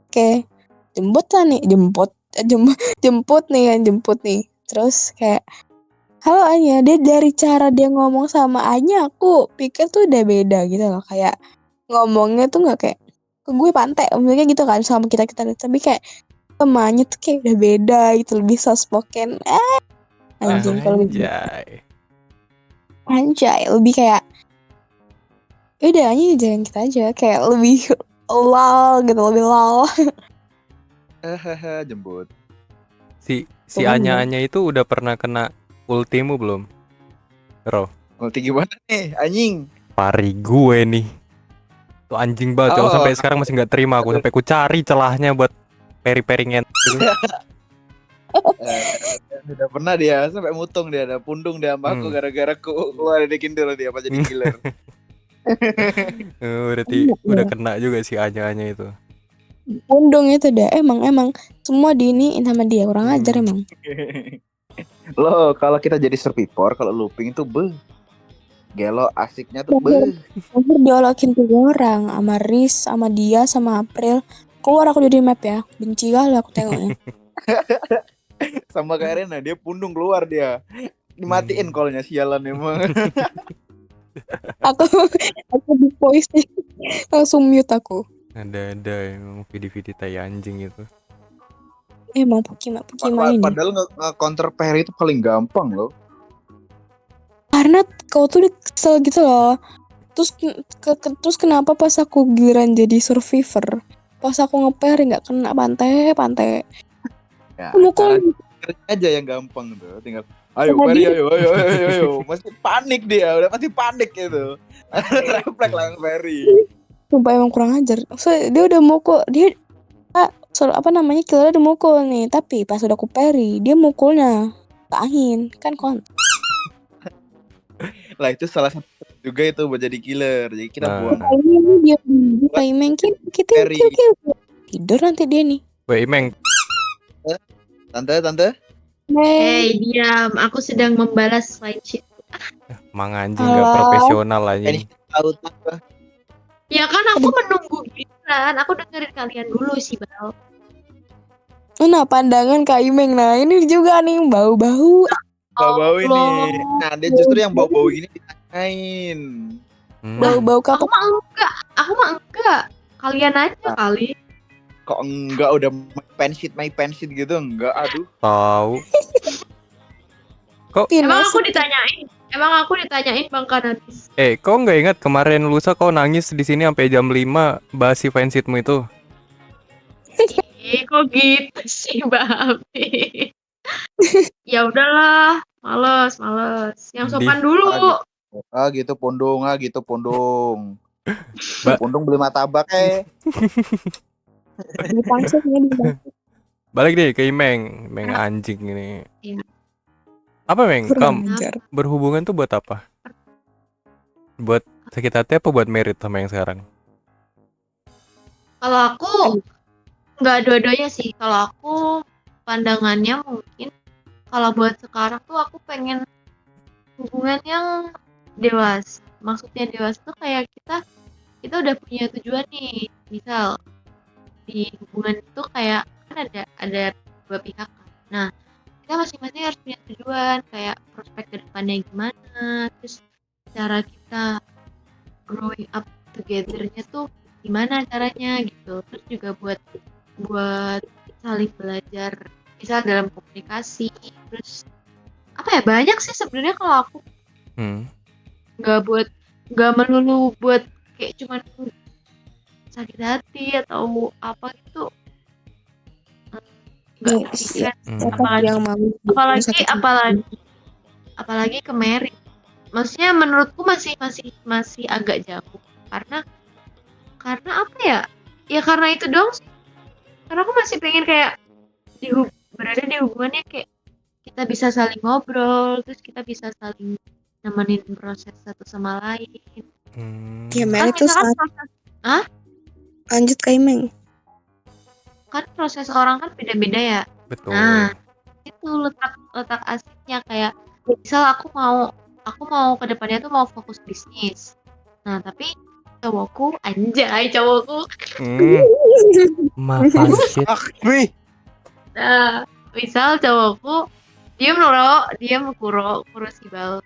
Oke, jemput nih. Terus kayak, halo Anya, dia dari cara dia ngomong sama Anya, aku pikir tuh udah beda gitu loh. Kayak ngomongnya tuh nggak kayak ke gue pantai, maksudnya gitu kan sama kita, tapi kayak temannya tuh kayak udah beda gitu, lebih soft spoken. Anjing kalau lebih anjay, lebih kayak udah Anya jangan kita aja, kayak lebih lol gitu, lebih lol. jemput. Si Cuman Anya itu udah pernah kena ultimu belum? Ro, Ulti gimana nih, anjing? pari gue nih. Tuh anjing banget, Oh. sampai sekarang masih nggak terima aku, sampai ku cari celahnya buat peri-peringan gitu. Udah pernah dia sampai mutung dia, ada pundung dia sama aku gara-gara ku keluar dari Kindle dia apa jadi killer. Berarti udah kena juga si Anya itu. pundung itu dah emang semua diiniin sama dia, kurang ajar emang. Loh, kalau kita jadi survivor, kalau looping itu gelo asiknya tuh Terakhir diolokin 3 orang, sama Riz, sama dia, sama April. Keluar aku dari map ya, benci kali aku tengoknya. sama kayak Rena, dia pundung keluar dia. Dimatiin call-nya, sialan emang. aku di voice langsung mute aku. Ada emang video-video tai anjing itu. Emang Pokima ini. Padahal nge-counter parry itu paling gampang loh. Karena kau tuh kesel gitu loh. Terus kenapa pas aku giliran jadi survivor, pas aku nge-parry nggak kena pantai. Ya, Mukul aja yang gampang tuh, tinggal ayo parry, ayo. Masih panik dia, udah pasti panik gitu. Refleks langsung parry. sumpah emang kurang ajar. So, dia udah mukul, dia killer udah mukul nih, tapi pas udah aku parry, dia mukulnya ke angin, kan Lah itu salah satu juga itu buat jadi killer. Jadi kita buang ini dia timing kita parry. tidur nanti dia nih. Weh Imeng, Tante. Hey, diam. Aku sedang membalas slide sheet. mang anjing nggak profesional anjing. Tahu Ya kan aku menunggu giliran. Aku dengerin kalian dulu sih, Bal. Nah, pandangan Kak Imeng. Nah, ini juga nih bau-bau. bau ini. Allah. Nah, dia justru yang bau-bau gini ditanyain. Bau-bau Aku kapok. mah enggak. Kalian aja kali. Kok enggak udah my pensit gitu? Enggak, aduh. Tahu. Kok Emang aku ditanyain Bang Kanadis. kok nggak ingat kemarin lusa kau nangis di sini sampai jam 5 bahas si fansitmu itu? Kok gitu sih, Babi? Ya udahlah, males. Yang sopan dulu. Gitu pundung. Pundung beli martabak Dipangsit. Balik deh ke Imeng anjing ini. Iya. Apa Meng? Kurang Kamu ajar. berhubungan tuh buat apa? Buat sakit hati apa buat merit sama yang sekarang? Kalau aku nggak dua-duanya sih. Kalau aku pandangannya mungkin kalau buat sekarang tuh aku pengen hubungan yang dewasa. Maksudnya dewasa tuh kayak kita udah punya tujuan nih. Misal di hubungan itu kayak kan ada dua pihak. Nah, kita masing-masing harus punya tujuan, kayak prospek ke depannya gimana, terus cara kita growing up together-nya tuh gimana caranya gitu. Terus juga buat saling belajar misal dalam komunikasi, terus apa ya, banyak sih sebenarnya kalau aku Hmm. nggak melulu buat kayak cuman sakit hati atau apa gitu, nggak Iya, kepikiran. siapa Apalagi yang mau apalagi sakit hati? apalagi apalagi ke Mary. Maksudnya menurutku masih agak jauh karena apa ya? Ya karena itu dong. Karena aku masih pengen kayak berada di hubungannya kayak kita bisa saling ngobrol, terus kita bisa saling nemenin proses satu sama lain. Hmm. Ya, Kan Mary tuh misalkan saat proses, lanjut Kak Imeng. kan proses orang kan beda-beda ya. Betul. Nah, itu letak asiknya kayak misal aku mau ke depannya tuh mau fokus bisnis. Nah, tapi cowokku. Hmm. Makan shit. Wih, Nah, misal cowokku diem kuro sibal.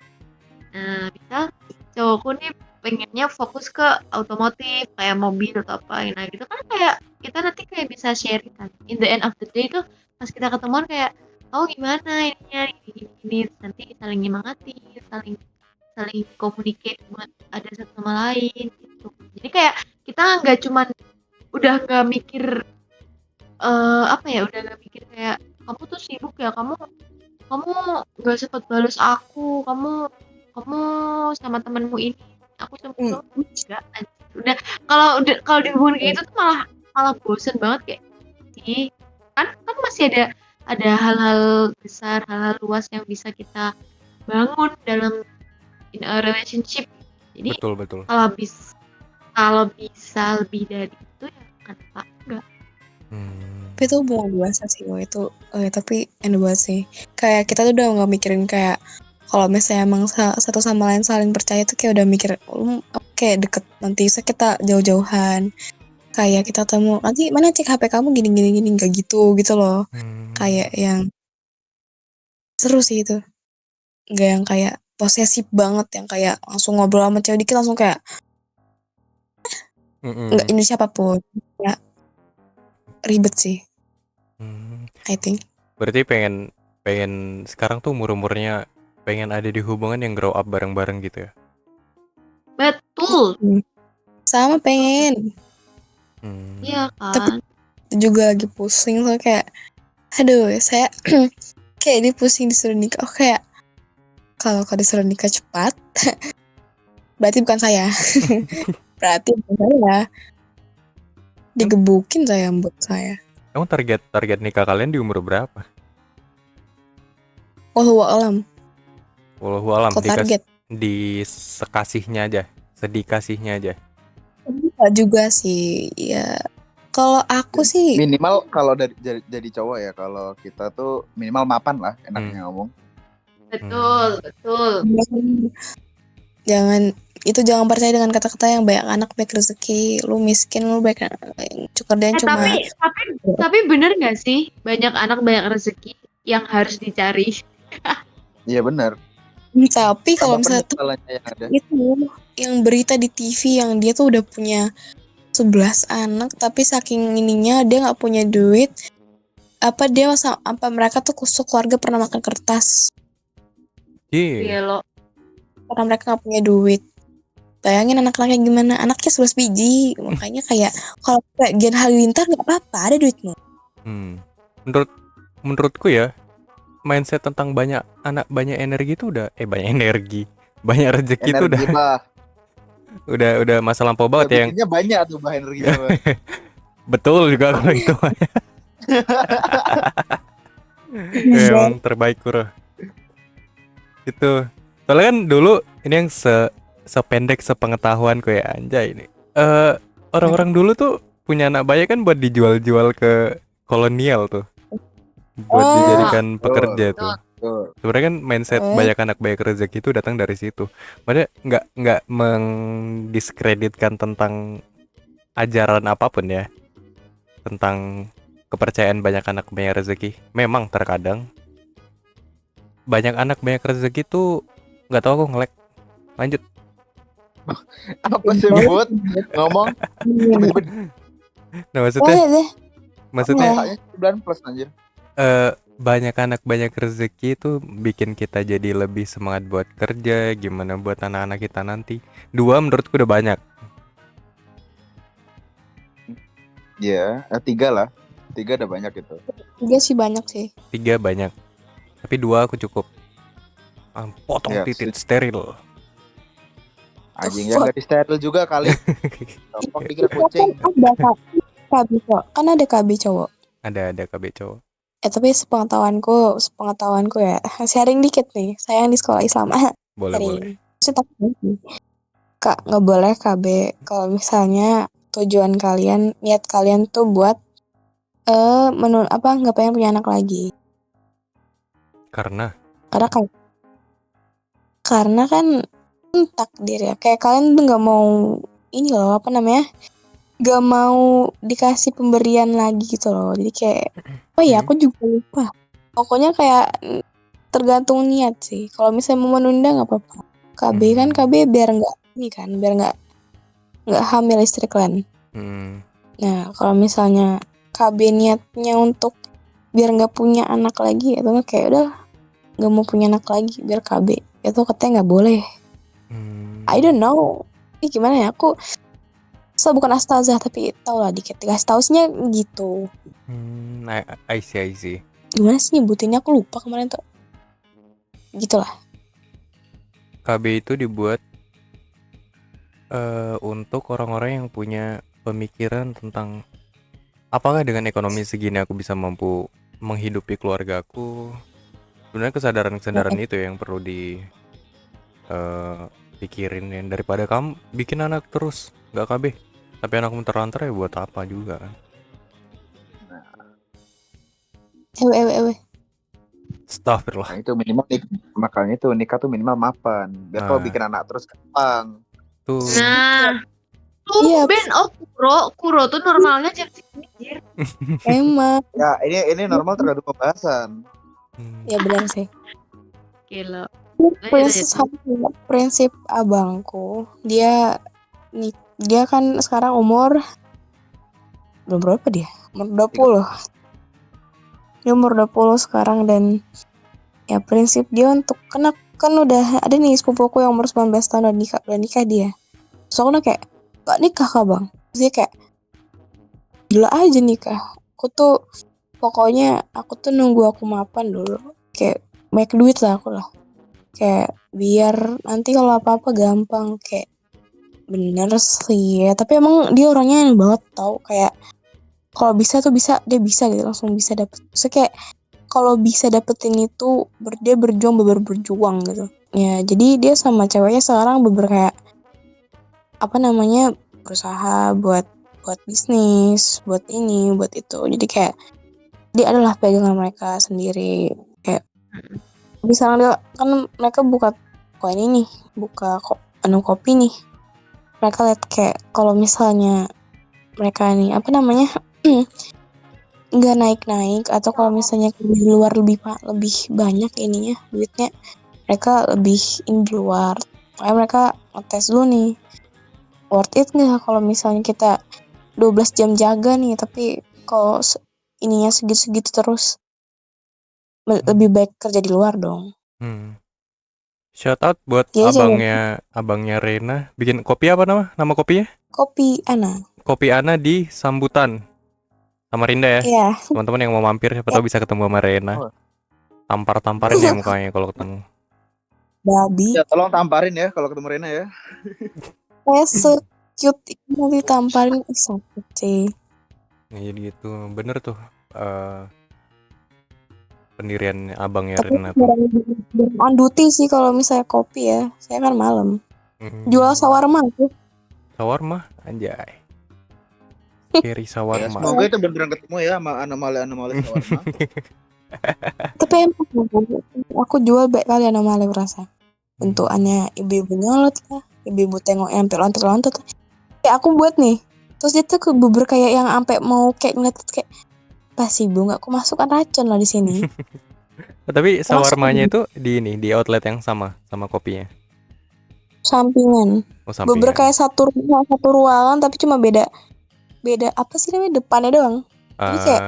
Nah, misal cowokku nih pengennya fokus ke otomotif kayak mobil atau apa. Nah, gitu kan kayak kita nanti kayak bisa sharing kan. In the end of the day tuh pas kita ketemuan kayak oh gimana ininya ini nanti saling nyemangati, saling saling communicate buat ada satu sama lain gitu. Jadi kayak kita nggak cuman udah nggak mikir apa ya, udah nggak mikir kayak kamu tuh sibuk ya, kamu nggak sempat balas aku, kamu sama temenmu ini, aku cemburu. Enggak, anjir. Udah kalau di hubungan kayak itu tuh malah bosen banget kayak sih, kan masih ada hal-hal besar, hal-hal luas yang bisa kita bangun dalam in a relationship. Jadi Betul betul. kalau bisa lebih dari itu ya kenapa enggak. Tapi itu hubungan dewasa sih, wah itu tapi enak banget sih. Kayak kita tuh udah nggak mikirin kayak kalau misalnya emang satu sama lain saling percaya tuh kayak udah mikir kayak deket, nanti bisa kita jauh-jauhan. Kayak kita temu nanti mana cek HP kamu gini nggak gitu loh. Kayak yang seru sih itu. Nggak yang kayak posesif banget yang kayak langsung ngobrol sama cewek dikit langsung kayak nggak ini siapapun. Ya ribet sih. I think. Berarti pengen sekarang tuh umurnya pengen ada di hubungan yang grow up bareng-bareng gitu ya. Betul. Sama pengen. Iya Tapi kan. juga lagi pusing loh kayak aduh saya kayak ini pusing disuruh nikah. Oh kayak kalau disuruh nikah cepat berarti bukan saya. Berarti bukan saya. Digebukin saya buat saya. Emang target nikah kalian di umur berapa? Wallahu alam. Wallahu alam. Kok target? Di sekasihnya aja, sedikasihnya aja. Enggak juga sih. Ya kalau aku sih minimal kalau dari jadi cowok ya, kalau kita tuh minimal mapan lah, enaknya ngomong. Betul. Jangan percaya dengan kata-kata yang banyak anak banyak rezeki, lu miskin lu banyak cukerdian cuma. Tapi bener nggak sih banyak anak banyak rezeki yang harus dicari? Iya benar. Tapi kalau misalnya tuh yang ada. itu yang berita di TV yang dia tuh udah punya 11 anak tapi saking ininya dia nggak punya duit, dia apa mereka tuh keluarga pernah makan kertas. Iya loh. Karena mereka nggak punya duit. Bayangin anak-anaknya gimana, anaknya 11 biji, makanya kayak kalau kayak Gen Halilintar nggak apa-apa ada duitmu. Menurutku ya mindset tentang banyak anak banyak energi itu udah banyak rezeki itu udah masa lampau banget ya. Yang banyak tuh energinya. Betul juga kalau itu. Emang terbaik Kuro. Itu. Soalnya kan dulu ini yang sependek sepengetahuanku ya, anjay ini. Orang-orang dulu tuh punya anak banyak kan buat dijual-jual ke kolonial tuh. Buat dijadikan pekerja tuh. Sebenarnya kan mindset banyak anak banyak rezeki itu datang dari situ. Maksudnya nggak mendiskreditkan tentang ajaran apapun ya, tentang kepercayaan banyak anak banyak rezeki. Memang terkadang banyak anak banyak rezeki tuh nggak tahu aku nge-lag. Lanjut. Apa sih buat ngomong? Nah maksudnya 9 plus anjir. banyak anak banyak rezeki itu bikin kita jadi lebih semangat buat kerja, gimana buat anak-anak kita nanti. 2 menurutku udah banyak. Iya, 3 lah. 3 udah banyak itu. 3 sih banyak sih. 3 banyak. Tapi 2 aku cukup. Potong Iya, titit steril. Anjing yang gak di steril juga kali. Gampang dikira Kan kucing. ada KB cowok. Kan ada KB cowok. Ada KB cowok. Tapi sepengetahuanku ya, sharing dikit nih. Saya yang di sekolah Islam. Boleh. Sharing. Saya takut nih. Kak, nggak boleh KB kalau misalnya tujuan kalian, niat kalian tuh buat nggak pengen punya anak lagi. Karena Karena kan takdir ya. Kayak kalian tuh nggak mau ini loh, nggak mau dikasih pemberian lagi gitu loh. Jadi kayak, aku juga lupa. Pokoknya kayak tergantung niat sih. Kalau misalnya mau menunda nggak apa-apa. KB kan KB biar nggak hamil istri kalian. Nah, kalau misalnya KB niatnya untuk biar nggak punya anak lagi, atau nggak kayak udah nggak mau punya anak lagi biar KB, itu katanya nggak boleh. I don't know. Ini gimana ya? Aku bukan astazah tapi tau lah dikit. Dikasih tausnya gitu. I see. Gimana sih nyebutinnya? Aku lupa kemarin tuh. Gitulah. KB itu dibuat untuk orang-orang yang punya pemikiran tentang apakah dengan ekonomi segini aku bisa mampu menghidupi keluargaku. Sebenarnya kesadaran itu yang perlu pikirin ya. Daripada kamu bikin anak terus nggak KB, tapi anakmu terlantar ya buat apa juga kan. Astagfirullah. Nah, itu minimal makanya itu nikah tuh minimal mapan. Biar kalau bikin anak terus gampang. Tuh. Nah, Iya. Ben, Kuro tuh normalnya jam segini. Emang. Ya, ini normal tergantung pembahasan. Ya benar sih. Gila. Prinsip abangku, dia kan sekarang umur berapa dia? Umur 20. Dia umur 20 sekarang, dan ya prinsip dia untuk kan udah ada nih sepupuku yang umur 19 tahun udah nikah dia. So aku kayak, gak nikah kah bang? Terus dia kayak, gila aja nikah. Pokoknya aku tuh nunggu aku mapan dulu. Kayak banyak duit lah aku lah. Kayak biar nanti kalau apa-apa gampang. Kayak bener sih ya. Tapi emang dia orangnya aneh banget tau. Kayak kalau bisa tuh dia bisa gitu, langsung bisa dapet. Maksudnya kayak kalau bisa dapetin itu dia berjuang gitu. Ya jadi dia sama ceweknya sekarang kayak berusaha buat bisnis, buat ini, buat itu. Jadi kayak dia adalah pegangan mereka sendiri. Kayak misalnya dia kan mereka buka kopi nih. Mereka lihat kayak kalau misalnya mereka nih nggak naik atau kalau misalnya di luar lebih banyak ininya duitnya, mereka lebih di luar. Makanya mereka ngetes dulu nih, worth it nggak kalau misalnya kita 12 jam jaga nih, tapi kalau ininya segitu terus, lebih baik kerja di luar dong. Shout out buat abangnya Rena. Bikin kopi apa nama kopinya? Kopi Ana di Sambutan Samarinda ya. Iya. Teman-teman yang mau mampir siapa tahu bisa ketemu sama Rena. Tamparin ya mukanya kalau ketemu. Babi. Ya tolong tamparin ya kalau ketemu Rena ya. Cute mau ditamparin sakit sih. Jadi gitu, bener tuh pendirian abangnya Rena. On duty sih kalau misalnya kopi ya. Saya kan malam. Jual sawarma tuh. Sawarma, anjay. Kiri sawarma. Ya, semoga itu beneran ketemu ya sama anomali sawarma. Tapi emang aku jual baik kali anomali rasa. Bentukannya ibu-ibu nyolot lah, ibu-ibu tengok yang lontot. Kayak aku buat nih. Terus dia tuh kayak yang sampai mau kayak ngeliat kayak pas ibu nggak kemasukan racun lah di sini. Tapi sawarmanya itu di outlet yang sama kopinya. Sampingan. Bubur kayak satu ruangan tapi cuma beda apa sih namanya, depannya doang. Jadi kayak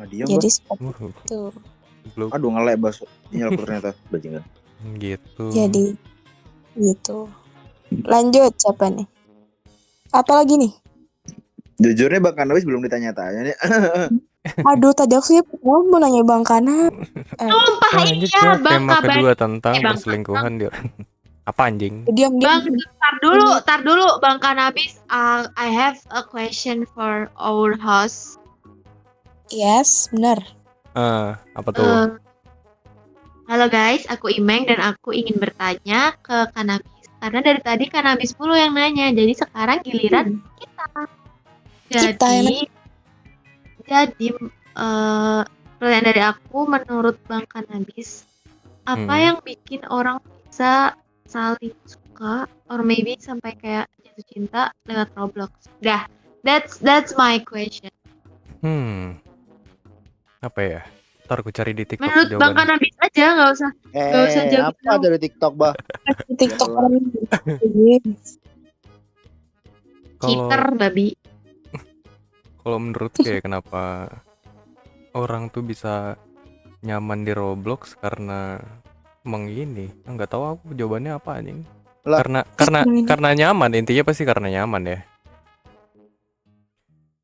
Diam Jadi bah. seperti Waduh, itu. belum Aduh ngelek bas. Nyelok ternyata. Bajingan. gitu. Jadi gitu. Lanjut siapa nih? Apa lagi nih? Jujurnya Bang Kanawis belum ditanya-tanya nih. Aduh, tadi aku sih mau nanya Bang Kana. Sumpah Lanjut iya, ke Bang tema Kabar. kedua tentang Bang, perselingkuhan dia. Apa anjing? Diam. Bang, tar dulu, Bang Kanabis. I have a question for our host. Yes, benar. Apa tuh? Eh, halo guys, aku Imeng dan aku ingin bertanya ke Kanabis. Karena dari tadi Kanabis mulu yang nanya, jadi sekarang giliran kita. Kita yang Jadi pertanyaan dari aku, menurut Bang Kanabis, apa yang bikin orang bisa saling suka, or maybe sampai kayak jatuh cinta lewat Roblox? Dah, that's my question. Apa ya? Ntar aku cari di TikTok Menurut Bang jawabannya. Kanabis aja, nggak usah jauh. Apa dari TikTok bah? TikTok Yalah. orang ini. Cheater, Kalau babi. kalau menurutku ya kenapa orang tuh bisa nyaman di Roblox karena emang ini. Nggak tahu aku jawabannya apa anjing. Lah. Karena nyaman, intinya pasti karena nyaman ya.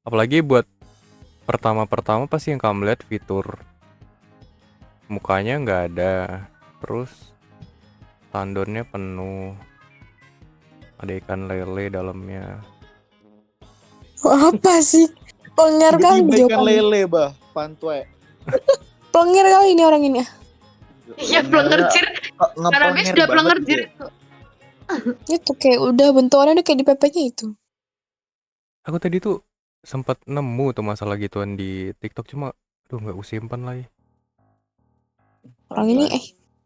Apalagi buat pertama-pertama pasti yang kamu lihat fitur mukanya nggak ada, terus tandonnya penuh, ada ikan lele dalamnya. Apa sih? Pelengir kali Tiba-tiba ikan jawabannya. lele bah. Pantwe. Pelengir kali ini orang ini. Iya, pelengerjir. Kanabis udah pelengerjir itu. Itu kayak udah bentukannya udah kayak di PP-nya itu. Aku tadi tuh sempat nemu tuh masalah gituan di TikTok, cuma aduh nggak aku simpan lagi. Orang ini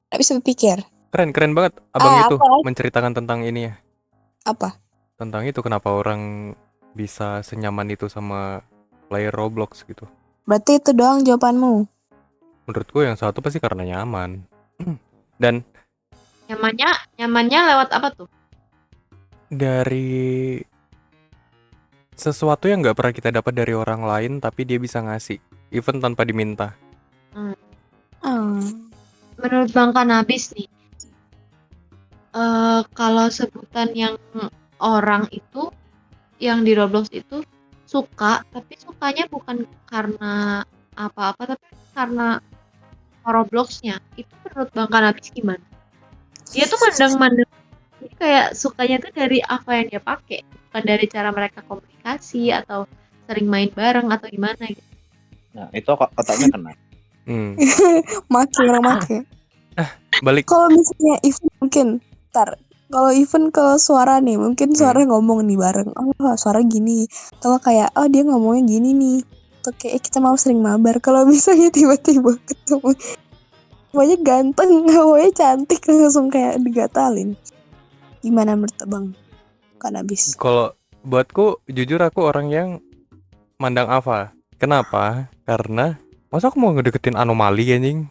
nggak bisa berpikir. Keren banget abang itu apa? menceritakan tentang ini ya, Apa? tentang itu kenapa orang bisa senyaman itu sama player Roblox gitu. Berarti itu doang jawabanmu. Menurutku yang satu pasti karena nyaman. Dan Nyamannya lewat apa tuh? dari sesuatu yang nggak pernah kita dapat dari orang lain tapi dia bisa ngasih even tanpa diminta. Menurut Bang Kanabis nih, kalau sebutan yang orang itu yang di Roblox itu suka, tapi sukanya bukan karena apa-apa, tapi karena Robloxnya. Itu menurut Bang Kanabis gimana? Dia tuh mandang-mandang kayak sukanya tuh dari apa yang dia pakai, bukan dari cara mereka komunikasi atau sering main bareng atau gimana gitu. Nah itu otaknya kena. Maki orang maki. Balik. Kalau misalnya event mungkin kalau event ke suara nih, mungkin suara ngomong nih bareng. Oh, suara gini. Atau kayak dia ngomongnya gini nih. Atau kayak kita mau sering mabar. Kalau misalnya tiba-tiba ketemu pokoknya ganteng, pokoknya cantik, langsung kayak digatalin. Gimana menurut Bang Kanabis? Kalau buatku jujur aku orang yang mandang Ava. Kenapa? Karena masa aku mau ngedeketin anomali anjing?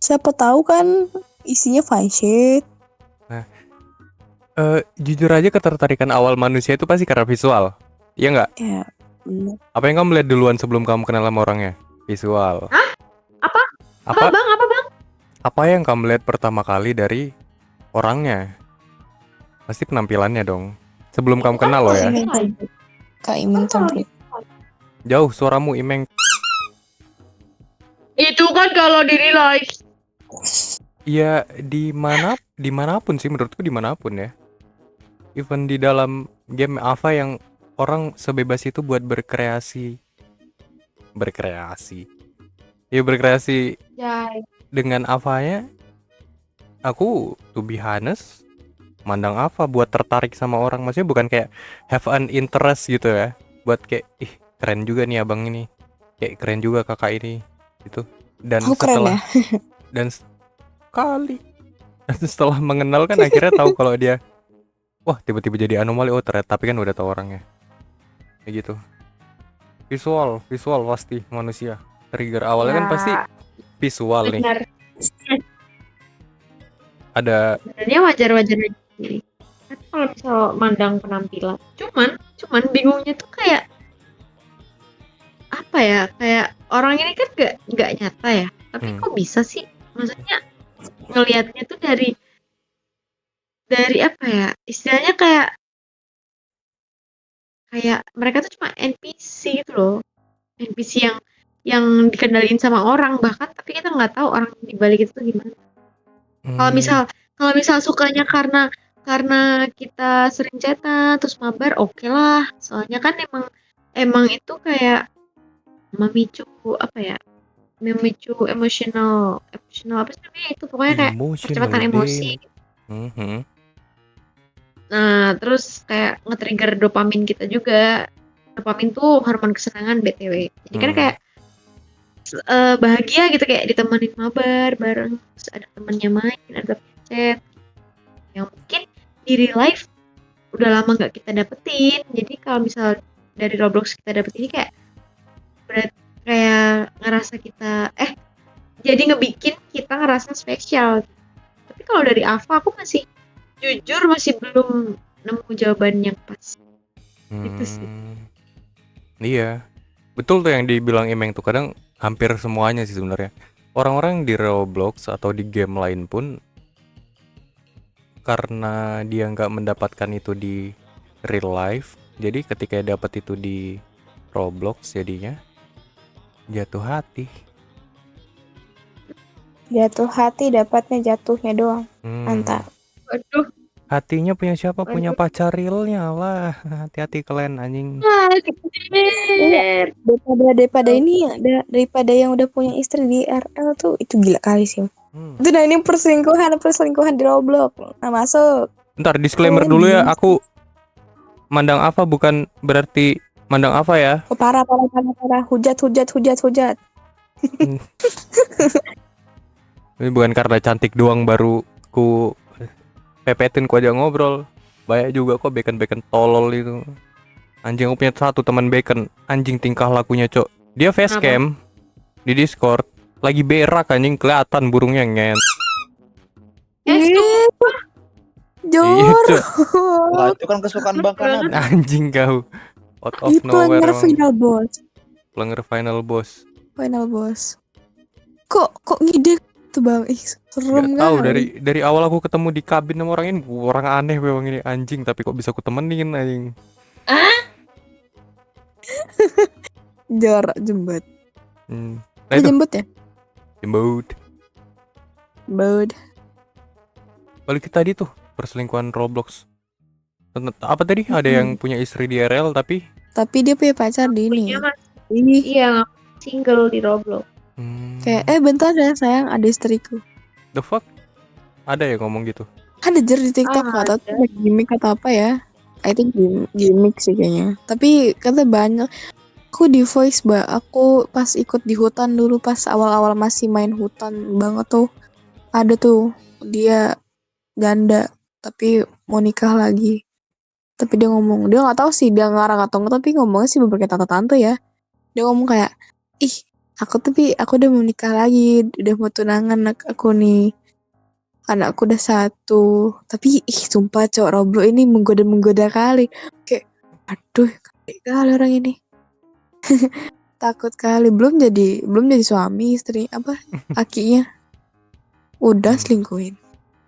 Siapa tahu kan isinya fine shit. Nah, jujur aja ketertarikan awal manusia itu pasti karena visual. Iya nggak? Ya, bener. Apa yang kamu lihat duluan sebelum kamu kenal sama orangnya? Visual. Hah? Apa? Apa bang? Apa yang kamu lihat pertama kali dari orangnya? Pasti penampilannya dong. Sebelum kamu kenal loh ya. Kak Imen template. Jauh suaramu Imeng. Itu kan kalau dinilai. Iya dimanapun sih menurutku dimanapun ya. Even di dalam game Ava yang orang sebebas itu buat berkreasi. Ya berkreasi dengan Avanya. Aku to be honest mandang Ava buat tertarik sama orang, maksudnya bukan kayak have an interest gitu ya. Buat kayak keren juga nih abang ini. Kayak keren juga kakak ini gitu. Dan setelah dan setelah mengenal kan akhirnya tahu kalau dia wah tiba-tiba jadi anomali, oh ternyata, tapi kan udah tahu orangnya kayak gitu. Visual pasti manusia trigger awalnya kan pasti visual nih. Ada sebenarnya wajar-wajar aja sih. Tapi kalau misal mandang penampilan, cuman bingungnya tuh kayak apa ya, kayak orang ini kan nggak nyata ya, tapi Hmm. kok bisa sih, maksudnya ngelihatnya tuh dari apa ya, istilahnya kayak mereka tuh cuma NPC gitu loh, NPC yang dikendaliin sama orang bahkan, tapi kita nggak tahu orang di balik itu tuh gimana. Kalau misal sukanya karena kita sering chatan terus mabar, oke lah. Soalnya kan emang itu kayak memicu apa ya? Memicu emosional apa sih namanya itu, pokoknya kayak Emotional percepatan emosi. damage. Mhm. Nah, terus kayak nge-trigger dopamin kita juga. Dopamin tuh hormon kesenangan BTW. Jadi kan kayak bahagia gitu, kayak ditemenin mabar bareng, terus ada temennya main, ada chat yang mungkin di real life udah lama nggak kita dapetin. Jadi kalau misal dari Roblox kita dapetin ini kayak kayak ngerasa kita jadi ngebikin kita ngerasa spesial. Tapi kalau dari Ava aku jujur masih belum nemu jawaban yang pas. Itu sih. Iya, betul tuh yang dibilang Imeng tuh, kadang hampir semuanya sih sebenarnya. Orang-orang di Roblox atau di game lain pun karena dia nggak mendapatkan itu di real life, jadi ketika dapat itu di Roblox jadinya jatuh hati. Jatuh hati dapatnya jatuhnya doang. Mantap. Waduh. Hatinya punya siapa? Punya pacar realnya lah. Hati-hati kalian anjing. Iya. Daripada yang udah punya istri di RL tuh itu gila kali sih. Itu nah ini perselingkuhan di Roblox. Nah masuk. Ntar disclaimer dulu ya, aku mandang Ava bukan berarti mandang Ava ya. Oh, parah. Hujat. Ini bukan karena cantik doang baru ku pepetin ku aja ngobrol. Banyak juga kok bacon tolol itu. Anjing, aku punya satu teman bacon, anjing tingkah lakunya, Cok. Dia facecam di Discord, lagi berak anjing, kelihatan burungnya ngen. Jor. Iya, Cok. Wah, itu kan kesukaan Bang Kanan. Anjing kau. Out of nowhere emang. Pelanggar final boss. Kok ngide tuh Bang? Ih, serem Gak tahu, kali. dari awal aku ketemu di kabin sama orang ini, orang aneh memang ini anjing, tapi kok bisa aku temenin anjing. Jarak jembut. Nah itu Jembut ya? jembut. Jembut. Balik ke tadi tuh, perselingkuhan Roblox. Apa tadi? Ada yang punya istri di RL tapi dia punya pacar di ini. Iya, single di Roblox. Kayak bentar ya sayang, ada istriku. The fuck? Ada ya ngomong gitu? Ada di TikTok, nggak tahu tuh gimmick atau apa ya. Itu gimmick sih kayaknya. Tapi kata banyak. Aku di voice aku pas ikut di hutan dulu, pas awal-awal masih main hutan banget tuh. Ada tuh dia janda tapi mau nikah lagi. Tapi dia ngomong, dia nggak tahu sih dia ngarang atau enggak, tapi ngomongnya sih beberapa tante-tante ya. Dia ngomong kayak, ih aku udah mau nikah lagi, udah mau tunangan aku nih, anakku udah 1. Tapi sumpah cowok Roblox ini menggoda kali. Kayak aduh, kali orang ini. Takut kali, belum jadi suami istri apa akinya udah selingkuhin.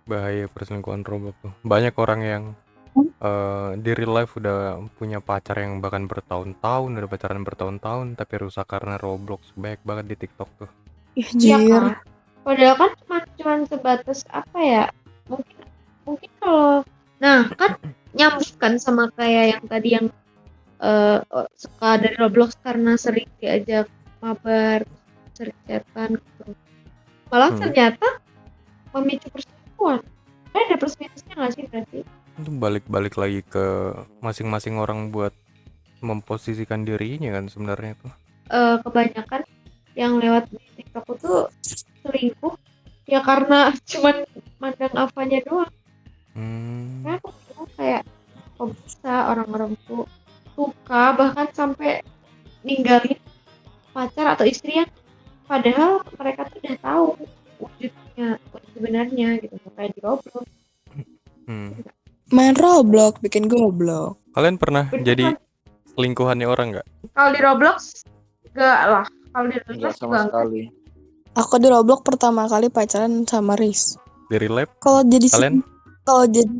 Bahaya perselingkuhan Roblox tuh. Banyak orang yang di real life udah punya pacar yang bahkan bertahun-tahun, udah pacaran bertahun-tahun, tapi rusak karena Roblox. Banyak banget di TikTok tuh. Iya kan? Padahal kan cuma sebatas apa ya? Mungkin kalau kan nyambung kan sama kayak yang tadi yang suka dari Roblox karena sering diajak mabar, sering chatan gitu. Malah ternyata memicu perselingkuhan. Ada plus minusnya nggak sih berarti? Itu balik lagi ke masing-masing orang buat memposisikan dirinya kan sebenarnya tuh. Kebanyakan yang lewat di TikTok itu selingkuh ya karena cuman mandang Avanya doang. Nah, aku kayak kok bisa orang-orang tuh suka bahkan sampai ninggalin pacar atau istri yang padahal mereka tuh udah tahu wujudnya sebenarnya gitu, kayak di Roblox. Main Roblox bikin goblok. Kalian pernah jadi selingkuhannya orang nggak? Kalau di Roblox Enggak lah. Kalau di real Enggak life sama juga enggak. sekali. Aku di Roblox pertama kali pacaran sama Riz. Di real life Kalau jadi kalian? kalau jadi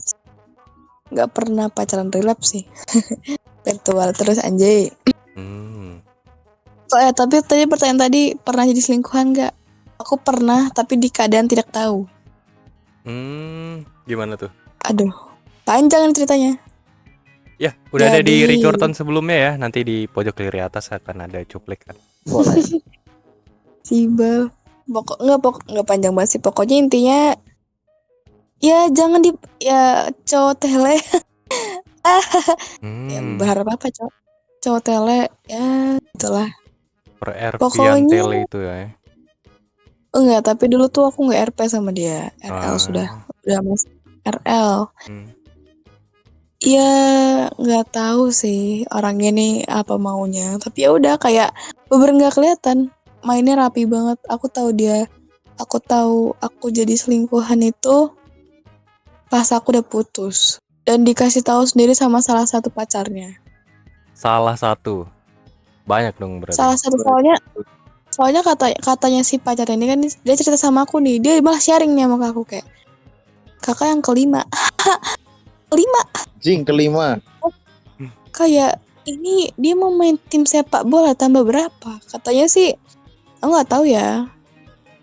nggak pernah pacaran relap sih. Virtual terus anjay. Hmm. Oh ya, tapi tadi pertanyaan tadi pernah jadi selingkuhan nggak? Aku pernah, tapi di keadaan tidak tahu. Gimana tuh? Aduh, panjang ceritanya. Ya, udah ada di Jadi, Ricorton sebelumnya ya. Nanti di pojok kiri atas akan ada cuplikan. Boleh. tiba nggak panjang banget sih. Pokoknya intinya ya jangan ya cowok tele. Ya Hmm. berharap apa cowok tele ya itulah. Per RP-an Pokoknya tele itu ya. enggak, tapi dulu tuh aku nggak RP sama dia. RL sudah mas RL. Hmm. Ya nggak tahu sih orangnya nih apa maunya. Tapi ya udah kayak bener nggak kelihatan. Mainnya rapi banget. Aku tahu dia. Aku tahu aku jadi selingkuhan itu pas aku udah putus dan dikasih tahu sendiri sama salah satu pacarnya. Salah satu. Banyak dong berarti. Salah satu soalnya katanya si pacar ini kan dia cerita sama aku nih. Dia malah sharing nih sama aku kayak kakak yang kelima. Kelima Jing kelima. kayak ini dia mau main tim sepak bola tambah berapa? Katanya sih aku nggak tahu ya.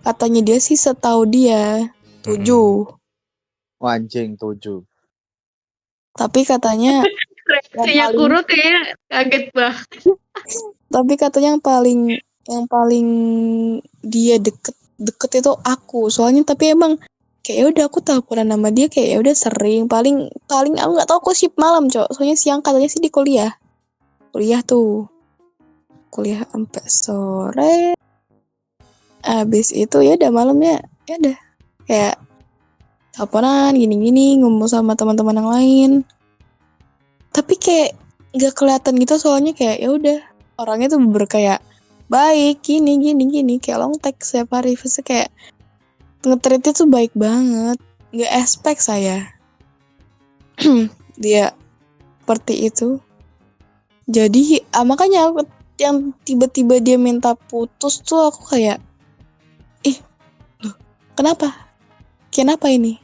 Katanya dia sih setahu dia 7. Wah, anjing 7. Tapi katanya Reaksinya paling Kuro kayak kaget banget. tapi katanya yang paling dia deket itu aku. Soalnya tapi emang kayak ya udah aku teleponan sama dia kayak ya udah sering paling aku nggak tahu aku shift malam, Cok. Soalnya siang katanya sih di kuliah sampai sore. Abis itu ya udah malamnya ya udah kayak teleponan gini-gini ngomong sama teman-teman yang lain. Tapi kayak nggak kelihatan gitu soalnya kayak ya udah orangnya tuh kayak baik gini kayak long text setiap hari. Terus kayak nge-treatnya tuh baik banget, nggak expect saya dia seperti itu. Jadi makanya aku yang tiba-tiba dia minta putus tuh aku kayak loh, kenapa ini?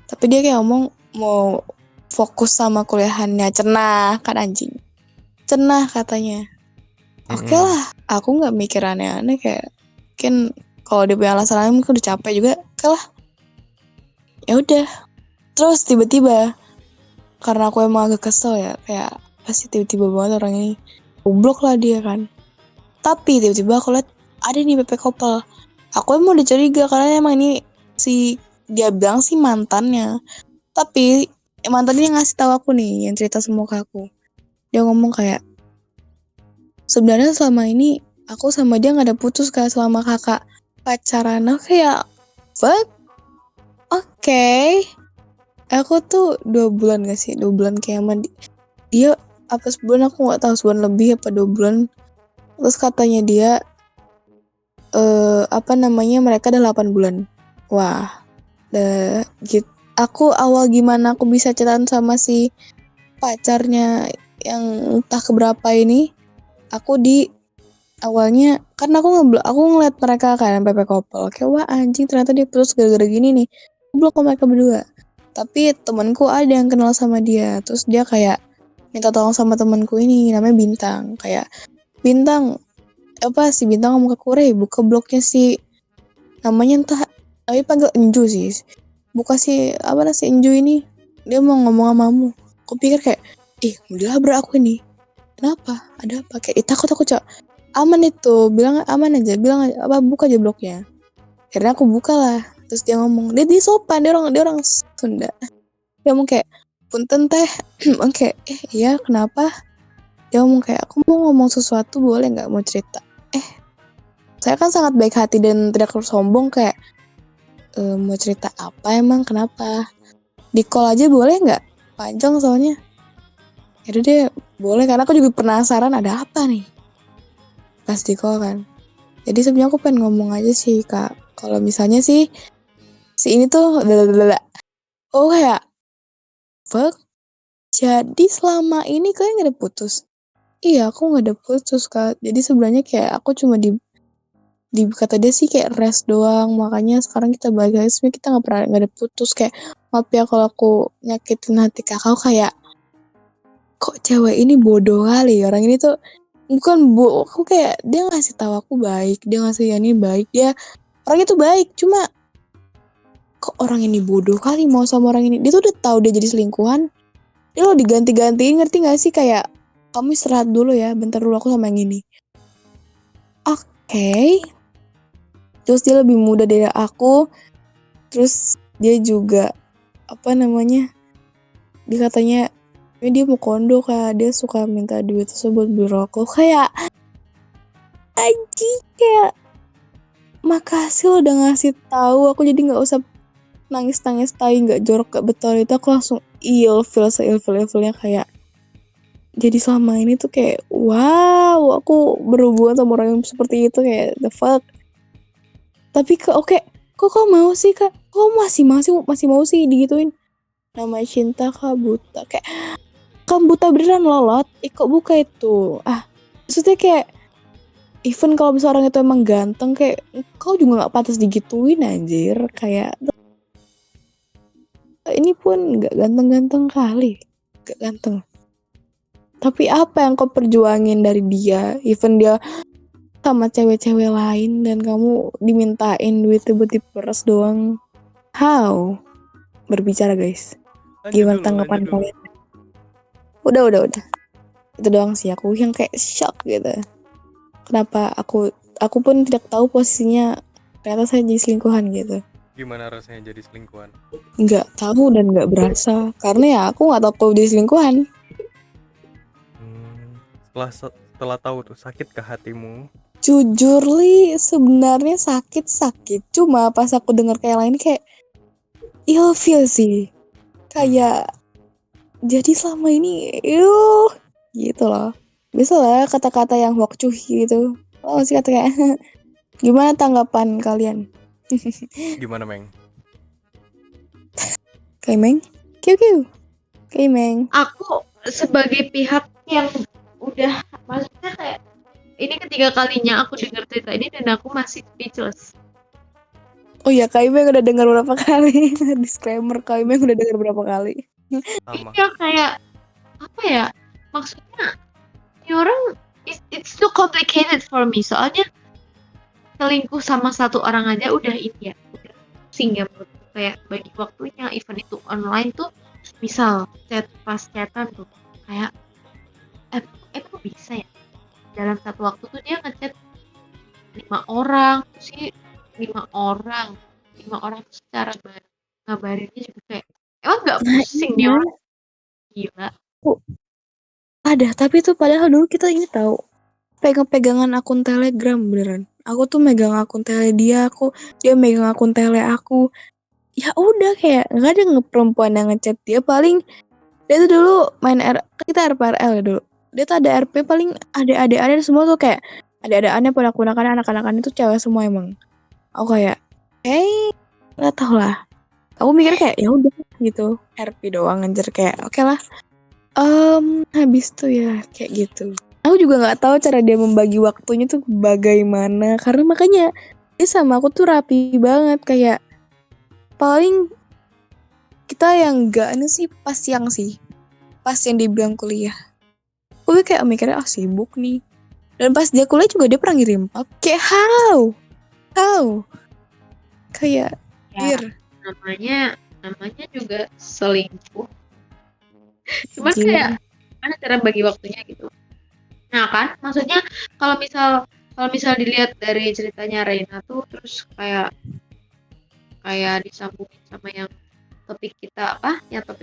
Tapi dia kayak ngomong mau fokus sama kuliahannya. Cenah kan anjing, cenah katanya. Oke lah, aku nggak mikir aneh-aneh kayak mungkin kalau dia punya alasan lain mungkin udah capek juga. Oke lah, ya udah. Terus tiba-tiba karena aku emang agak kesel ya kayak pasti tiba-tiba banget orang ini goblok lah dia kan. Tapi tiba-tiba aku lihat ada nih PP Couple. Aku emang udah curiga karena emang ini si dia bilang sih mantannya. Tapi mantannya yang ngasih tahu aku nih yang cerita semua ke aku. Dia ngomong kayak sebenarnya selama ini aku sama dia nggak ada putus Kak selama kakak pacaran. Aku kayak fuck. Oke. Aku tuh 2 bulan gak sih? 2 bulan kayak sama dia apa sebulan aku nggak tahu sebulan lebih apa 2 bulan. Terus katanya dia mereka udah 8 bulan. Wah, gitu. Aku awal gimana aku bisa chatan sama si pacarnya yang entah keberapa ini. Aku di awalnya karena aku ngeliat mereka kan PP Couple. Kayak wah anjing ternyata dia putus gara-gara gini nih. Aku blok mereka berdua. Tapi temanku ada yang kenal sama dia. Terus dia kayak minta tolong sama temanku ini namanya Bintang. Kayak Bintang si Bintang ngomong ke Kure buka blognya si namanya entah tapi panggil Enju sih. Buka si Enju ini. Dia mau ngomong sama kamu. Aku pikir kayak mau dilabrak aku ini. Kenapa? Ada apa? Kayak takut aku Cok. Aman itu, bilang aman aja, buka aja blognya. Akhirnya aku buka lah. Terus dia ngomong, dia sopan, dia orang Sunda. Dia ngomong kayak, punten teh. Oke, iya kenapa? Dia ngomong kayak, aku mau ngomong sesuatu boleh nggak mau cerita? Saya kan sangat baik hati dan tidak sombong kayak, mau cerita apa emang kenapa? Di call aja boleh nggak? Panjang soalnya. Jadi deh, boleh karena aku juga penasaran ada apa nih. Pas di call kan. Jadi sebenarnya aku pengen ngomong aja sih Kak. Kalau misalnya sih si ini tuh oh kayak fuck. Jadi selama ini kalian gak ada putus. Iya, aku nggak ada putus, Kak. Jadi sebenarnya kayak aku cuma kata dia sih kayak rest doang. Makanya sekarang kita balik lagi, sebenarnya kita nggak ada putus. Kayak maaf ya kalau aku nyakitin hati kakak, aku kayak kok cewek ini bodoh kali. Orang ini tuh bukan aku kayak dia ngasih tahu aku baik, dia ngasih ini baik, dia orangnya tuh baik. Cuma kok orang ini bodoh kali mau sama orang ini. Dia tuh udah tahu dia jadi selingkuhan. Dia lo diganti-gantiin, ngerti gak sih? Kayak kamu istirahat dulu ya, bentar dulu aku sama yang ini. Oke. Terus dia lebih muda dari aku. Terus dia juga apa namanya? Dia katanya dia mau kondo, Kak. Dia suka minta duit tersebut beli rokok. Kayak anjing, kayak makasih lo udah ngasih tahu. Aku jadi nggak usah nangis-nangis tai, nggak jorok, nggak betul itu. Aku langsung ilfil seilfil-ilfilnya kayak. Jadi selama ini tuh kayak wow, aku berhubungan sama orang yang seperti itu, kayak the fuck. Tapi oke, kok kau mau sih, Kak? Kok masih mau sih digituin? Namanya cinta, Kak, buta. Kayak kamu buta beneran lolot. Kok buka itu? Maksudnya kayak even kalau misalnya orang itu emang ganteng, kayak kau juga nggak pantas digituin anjir. Kayak ini pun nggak ganteng-ganteng kali, nggak ganteng. Tapi apa yang kau perjuangin dari dia? Even dia sama cewek-cewek lain dan kamu dimintain duit buat diperes doang. How? Berbicara, guys. Gimana tanggapan kalian? Udah. Itu doang sih aku yang kayak shock gitu. Kenapa aku pun tidak tahu posisinya, ternyata saya jadi selingkuhan gitu. Gimana rasanya jadi selingkuhan? Nggak tahu dan nggak berasa. Karena ya aku nggak tahu aku jadi selingkuhan. Setelah tahu tuh sakit ke hatimu? Jujur Li, sebenarnya sakit. Cuma pas aku dengar kayak lain kayak ilfeel sih. Kayak jadi selama ini gitu loh. Biasalah kata-kata yang wakcuh gitu. Oh sih kata kayak gimana tanggapan kalian? Gimana, Meng? Kayak Meng? Kiu. Kayak Meng. Aku sebagai pihak yang udah, maksudnya kayak ini ketiga kalinya aku dengar cerita ini dan aku masih speechless. Oh iya, Kak Imeng udah dengar berapa kali? Disclaimer, Kak Imeng udah dengar berapa kali? Sama. Iya, kayak apa ya? Maksudnya ini orang it's too complicated for me. Soalnya selingkuh sama satu orang aja udah ini ya, udah pusing ya menurutku. Kayak bagi waktunya, event itu online tuh, misal pas chatan tuh kayak emang bisa ya dalam satu waktu tuh dia ngechat 5 orang sih, 5 orang tuh secara ngabarinnya juga kayak emang nggak pusing nih orang, gila. Ada, tapi tuh padahal dulu kita ini tahu pegangan akun Telegram beneran. Aku tuh megang akun tele dia megang akun tele aku. Ya udah kayak nggak ada perempuan yang ngechat dia, paling dia tuh dulu kita RPRL ya dulu. Dia tuh ada RP, paling ada semua tuh kayak ada-adaannya, ponak-ponakan anak-anakan itu cewek semua emang. Aku kayak nggak tahu lah. Aku mikir kayak ya udah gitu, RP doang anjir, kayak oke lah. Habis tuh ya kayak gitu. Aku juga nggak tahu cara dia membagi waktunya tuh bagaimana, karena makanya dia sama aku tuh rapi banget, kayak paling kita yang nggak ini sih pas yang dibilang kuliah. Gue kayak mikirnya sibuk nih. Dan pas dia kuliah juga dia pernah ngirim pap. Kayak how? Kayak Ya, namanya juga selingkuh. Cuman kayak mana cara bagi waktunya gitu. Nah kan, maksudnya kalau misal dilihat dari ceritanya Reina tuh, terus kayak disambungin sama yang topik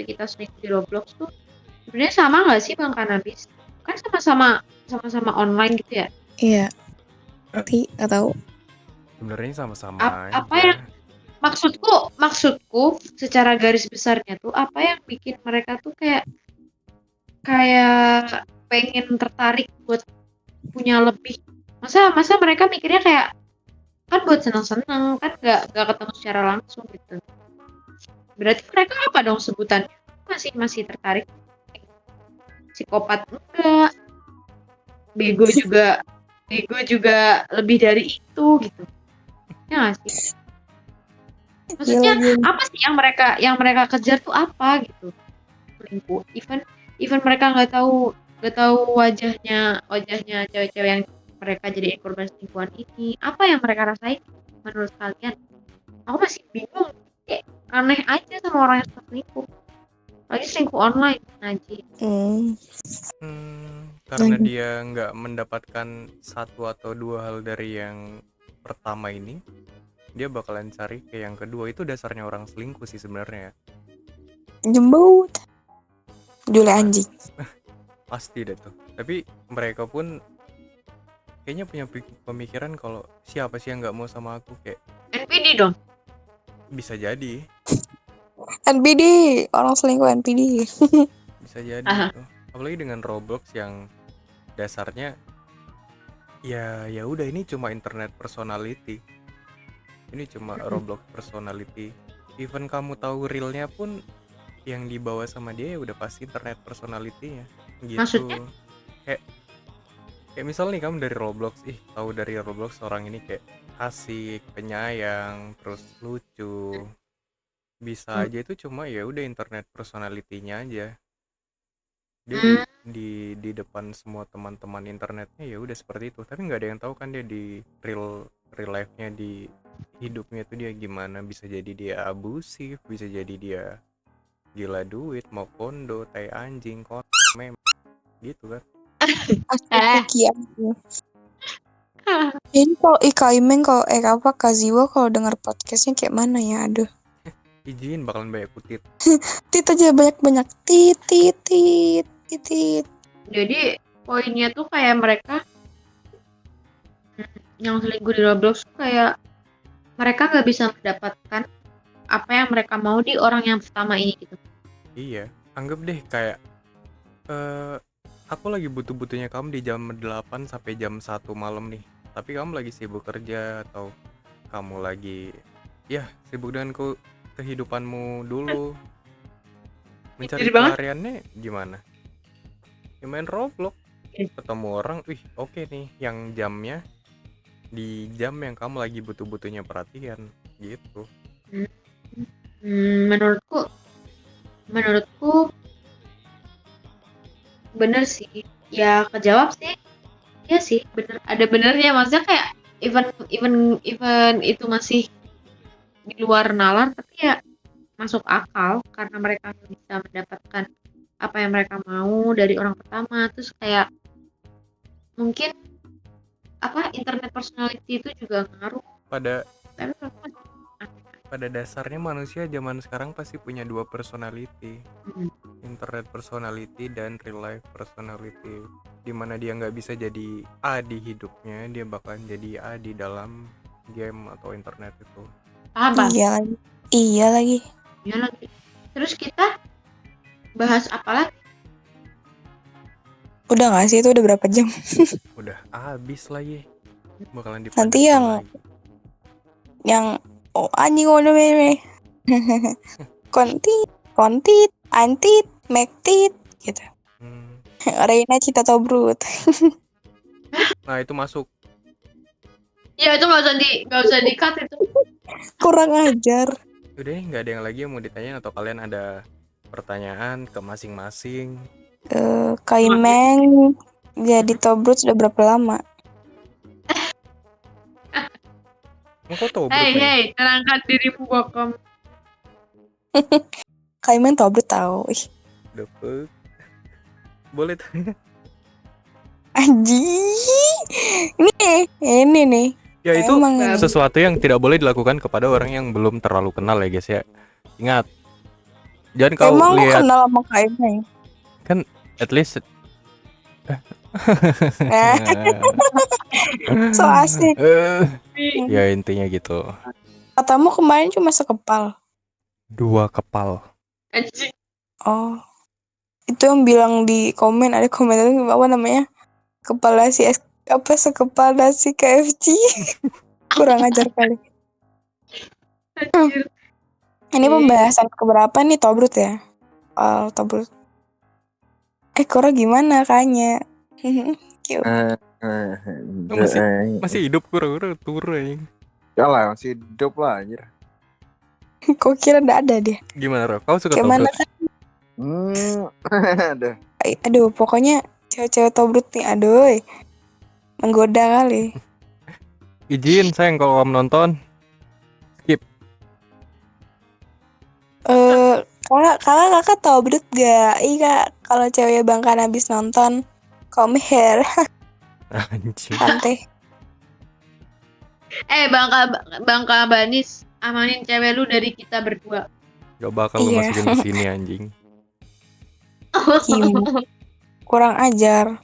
kita selingkuh di Roblox tuh, sebenarnya sama nggak sih Bang Kanabis? Kan sama-sama online gitu ya? Iya. Tapi nggak tahu. Sebenarnya sama-sama Apa aja. yang maksudku secara garis besarnya tuh, apa yang bikin mereka tuh kayak pengen tertarik buat punya lebih? Masa mereka mikirnya kayak kan buat senang-senang, kan nggak ketemu secara langsung gitu. Berarti mereka apa dong sebutannya? Masih tertarik? Psikopat enggak? bego juga lebih dari itu gitu. Ya nggak sih? Iya Maksudnya lagi. apa sih yang mereka kejar tuh apa gitu? Selingkuh. Even mereka nggak tahu wajahnya cewek-cewek yang mereka jadi korban selingkuhan ini. Apa yang mereka rasain menurut kalian? Aku masih bingung. Kayak aneh aja sama orang yang suka selingkuh. Lagi selingkuh online aja. Karena Dan- dia nggak mendapatkan satu atau dua hal dari yang pertama ini, dia bakalan cari ke yang kedua. Itu dasarnya orang selingkuh sih sebenarnya. Jembut. Jule anjing. Pasti deh tuh. Tapi mereka pun kayaknya punya pemikiran kalau siapa sih yang nggak mau sama aku, kayak NPD dong. bisa jadi, NPD. Orang selingkuh NPD. bisa jadi Aha. itu. Apalagi dengan Roblox yang dasarnya ya udah, ini cuma internet personality. Ini cuma Roblox personality. Even kamu tahu realnya pun yang dibawa sama dia ya udah pasti internet personality-nya. Gitu. Maksudnya? Kayak misal nih kamu dari Roblox, tahu dari Roblox orang ini kayak asik, penyayang, terus lucu. Bisa aja itu cuma ya udah internet personality-nya aja. Dia di depan semua teman-teman internetnya ya udah seperti itu, tapi nggak ada yang tahu kan dia di real life-nya, di hidupnya tuh dia gimana. Bisa jadi dia abusif, bisa jadi dia gila duit, mau kondo, tai anjing, mem gitu kan. Astaga. Ini kalau Ika Imeng kalau apa Kaziwa kalau dengar podcastnya kayak mana ya? Aduh. Izin bakalan banyak kutip. Tit aja banyak tit tit tit tit tit. Jadi poinnya tuh kayak mereka yang selingkuh di Roblox tuh kayak mereka nggak bisa mendapatkan apa yang mereka mau di orang yang pertama ini gitu. Iya, anggap deh kayak aku lagi butuh-butuhnya kamu di jam 8 sampai jam 1 malam nih. Tapi kamu lagi sibuk kerja atau kamu lagi sibuk dengan kehidupanmu dulu. Mencari Jadi banget. pelariannya gimana? Ya main Roblox. Ketemu orang, oke nih, yang jamnya di jam yang kamu lagi butuh-butuhnya perhatian gitu. Menurutku bener sih. Ya kejawab sih. Ya sih, bener. Ada benernya. Maksudnya kayak even itu masih di luar nalar, tapi ya masuk akal karena mereka bisa mendapatkan apa yang mereka mau dari orang pertama. Terus kayak mungkin internet personality itu juga ngaruh. Pada Tapi pada dasarnya manusia zaman sekarang pasti punya dua personality. Internet personality dan real life personality, dimana dia nggak bisa jadi A di hidupnya, dia bakalan jadi A di dalam game atau internet itu. paham. Iya lagi. Terus kita bahas apa lagi? Udah nggak sih, itu udah berapa jam? Udah habis lagi, bakalan Nanti dipadetin lagi. yang anjing ngono meme. kontit antit mektit gitu. Reina Cita Tobrut. Nah itu masuk. Ya itu nggak usah di cut itu. Kurang ajar. Udah nih, nggak ada yang lagi yang mau ditanyain atau kalian ada pertanyaan ke masing-masing? Kaimeng jadi Tobrut sudah berapa lama? Kok Tobrut nih? Hei, tenangkan dirimu Bokom. Kaimeng Tobrut tahu. Dapet. Boleh tanya. Anjing. Ini nih. Ya itu Emang sesuatu yang tidak boleh dilakukan kepada orang yang belum terlalu kenal ya guys ya. Ingat, jangan kau emang lu lihat kenal sama Kaimeng? kan, at least So asik. Ya intinya gitu. Katamu kemarin cuma sekepal. 2 kepal. Anjing. Oh, itu yang bilang di komen, ada komentar apa namanya, kepala si sekepal nasi KFC. Kurang ajar kali. Anjir. Ini pembahasan keberapa nih Tobrut ya? Tobrut. Kora gimana kayaknya? you. Masih hidup kura-kura turu anjing. Kalah masih hidup lah anjir. Kok kira nggak ada dia? Gimana, Ro? Kau suka Kayak mana Tobrut? kan? Aduh. Aduh, pokoknya cewek-cewek Tobrut nih, aduh, menggoda kali. Izin sayang kalau kamu nonton. Skip. Kakak Tobrut gak? Iya, kalau cewek Bangkan habis nonton, come here, Anjing. santai. Bangka Banis, amanin cewek lu dari kita berdua. Gak bakal lu Iya. masukin ke sini anjing. Kim, kurang ajar.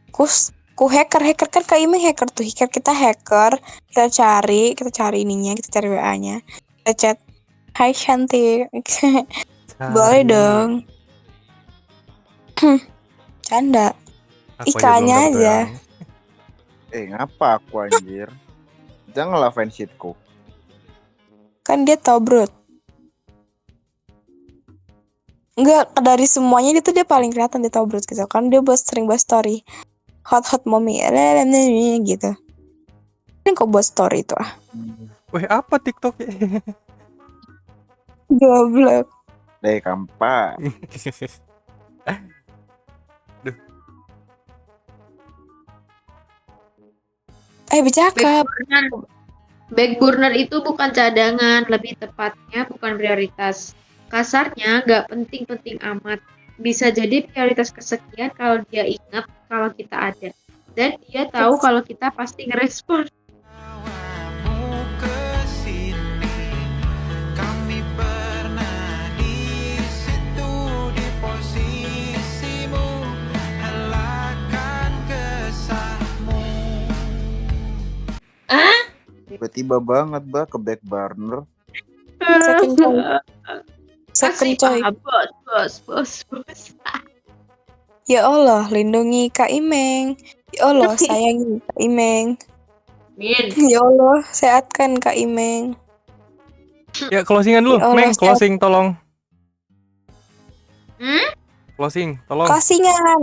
Ku hacker kan Kak Imeng hacker tuh. Kita hacker, kita cari ininya, kita cari WA-nya. Kita chat, "Hai cantik." Boleh dong. Canda. Aku Ikannya belum dapet aja. yang- Ngapa aku anjir? Janganlah fansitku. Kan dia Tobrut. Enggak, dari semuanya itu dia paling kelihatan di Tobrut gitu. Kan dia sering buat story. Hot mommy gitu. Ini kok buat story itu Weh, apa TikTok? Goblok. Kampak. Bercakap. Backburner itu bukan cadangan, lebih tepatnya bukan prioritas. Kasarnya nggak penting-penting amat. Bisa jadi prioritas kesekian kalau dia ingat kalau kita ada. Dan dia tahu kalau kita pasti ngerespon. Tiba-tiba banget ke back burner. Second coy. Bos. Ya Allah, lindungi Kak Imeng. Ya Allah, sayangi Kak Imeng. Min. Ya Allah, sehatkan Kak Imeng. Ya, closingan dulu. Ya Allah, Meng, closing tolong. Closing, tolong. Closingan.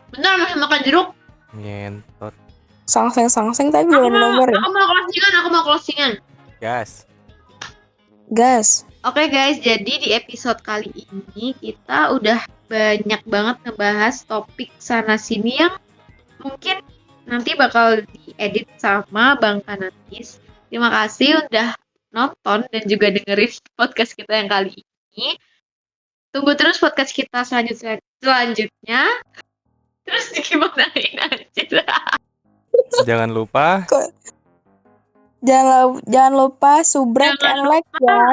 Bentar, masih makan jeruk. Ngentot. Sangseng tapi belum nomor ya. Aku mau closingan. Gas. Gas. Oke guys, jadi di episode kali ini kita udah banyak banget ngebahas topik sana-sini yang mungkin nanti bakal diedit sama Bang Kanatis. Terima kasih udah nonton dan juga dengerin podcast kita yang kali ini. Tunggu terus podcast kita selanjutnya. Terus gimanain aja. Jangan lupa Jangan lupa subrek Jangan and like ya.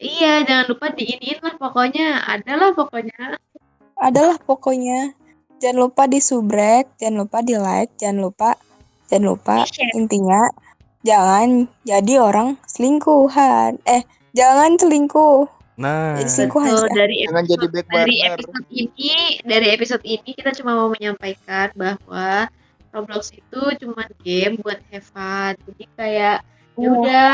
Iya, jangan lupa diiniin lah pokoknya. Adalah pokoknya. Jangan lupa di subrek, jangan lupa di like, jangan lupa Di-share. intinya jangan jadi orang selingkuhan. Jangan selingkuh. nah, Jadi selingkuhan Betul, sih. Jangan jadi back burner. dari episode ini kita cuma mau menyampaikan bahwa Roblox itu cuma game buat have fun. Jadi kayak ya udah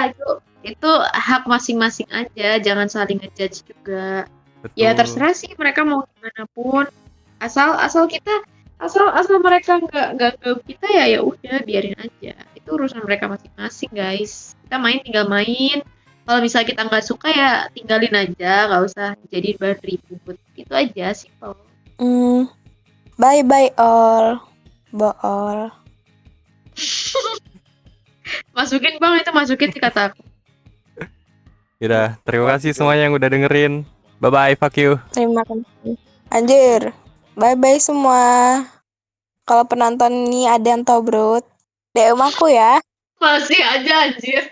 itu hak masing-masing aja, jangan saling ngejudge juga. betul. Ya terserah sih mereka mau gimana pun. Asal mereka nggak ke kita ya udah biarin aja. Itu urusan mereka masing-masing, guys. Kita tinggal main. Kalau misalnya kita nggak suka ya tinggalin aja, nggak usah jadi bahan ribut. Itu aja simple. Bye all. Bool. Masukin sih kata aku. Yaudah, terima kasih semuanya yang udah dengerin. Bye-bye, fuck you. Terima kasih. Anjir. Bye semua. Kalau penonton ini ada yang Tobrut, DM aku ya. Masih aja anjir.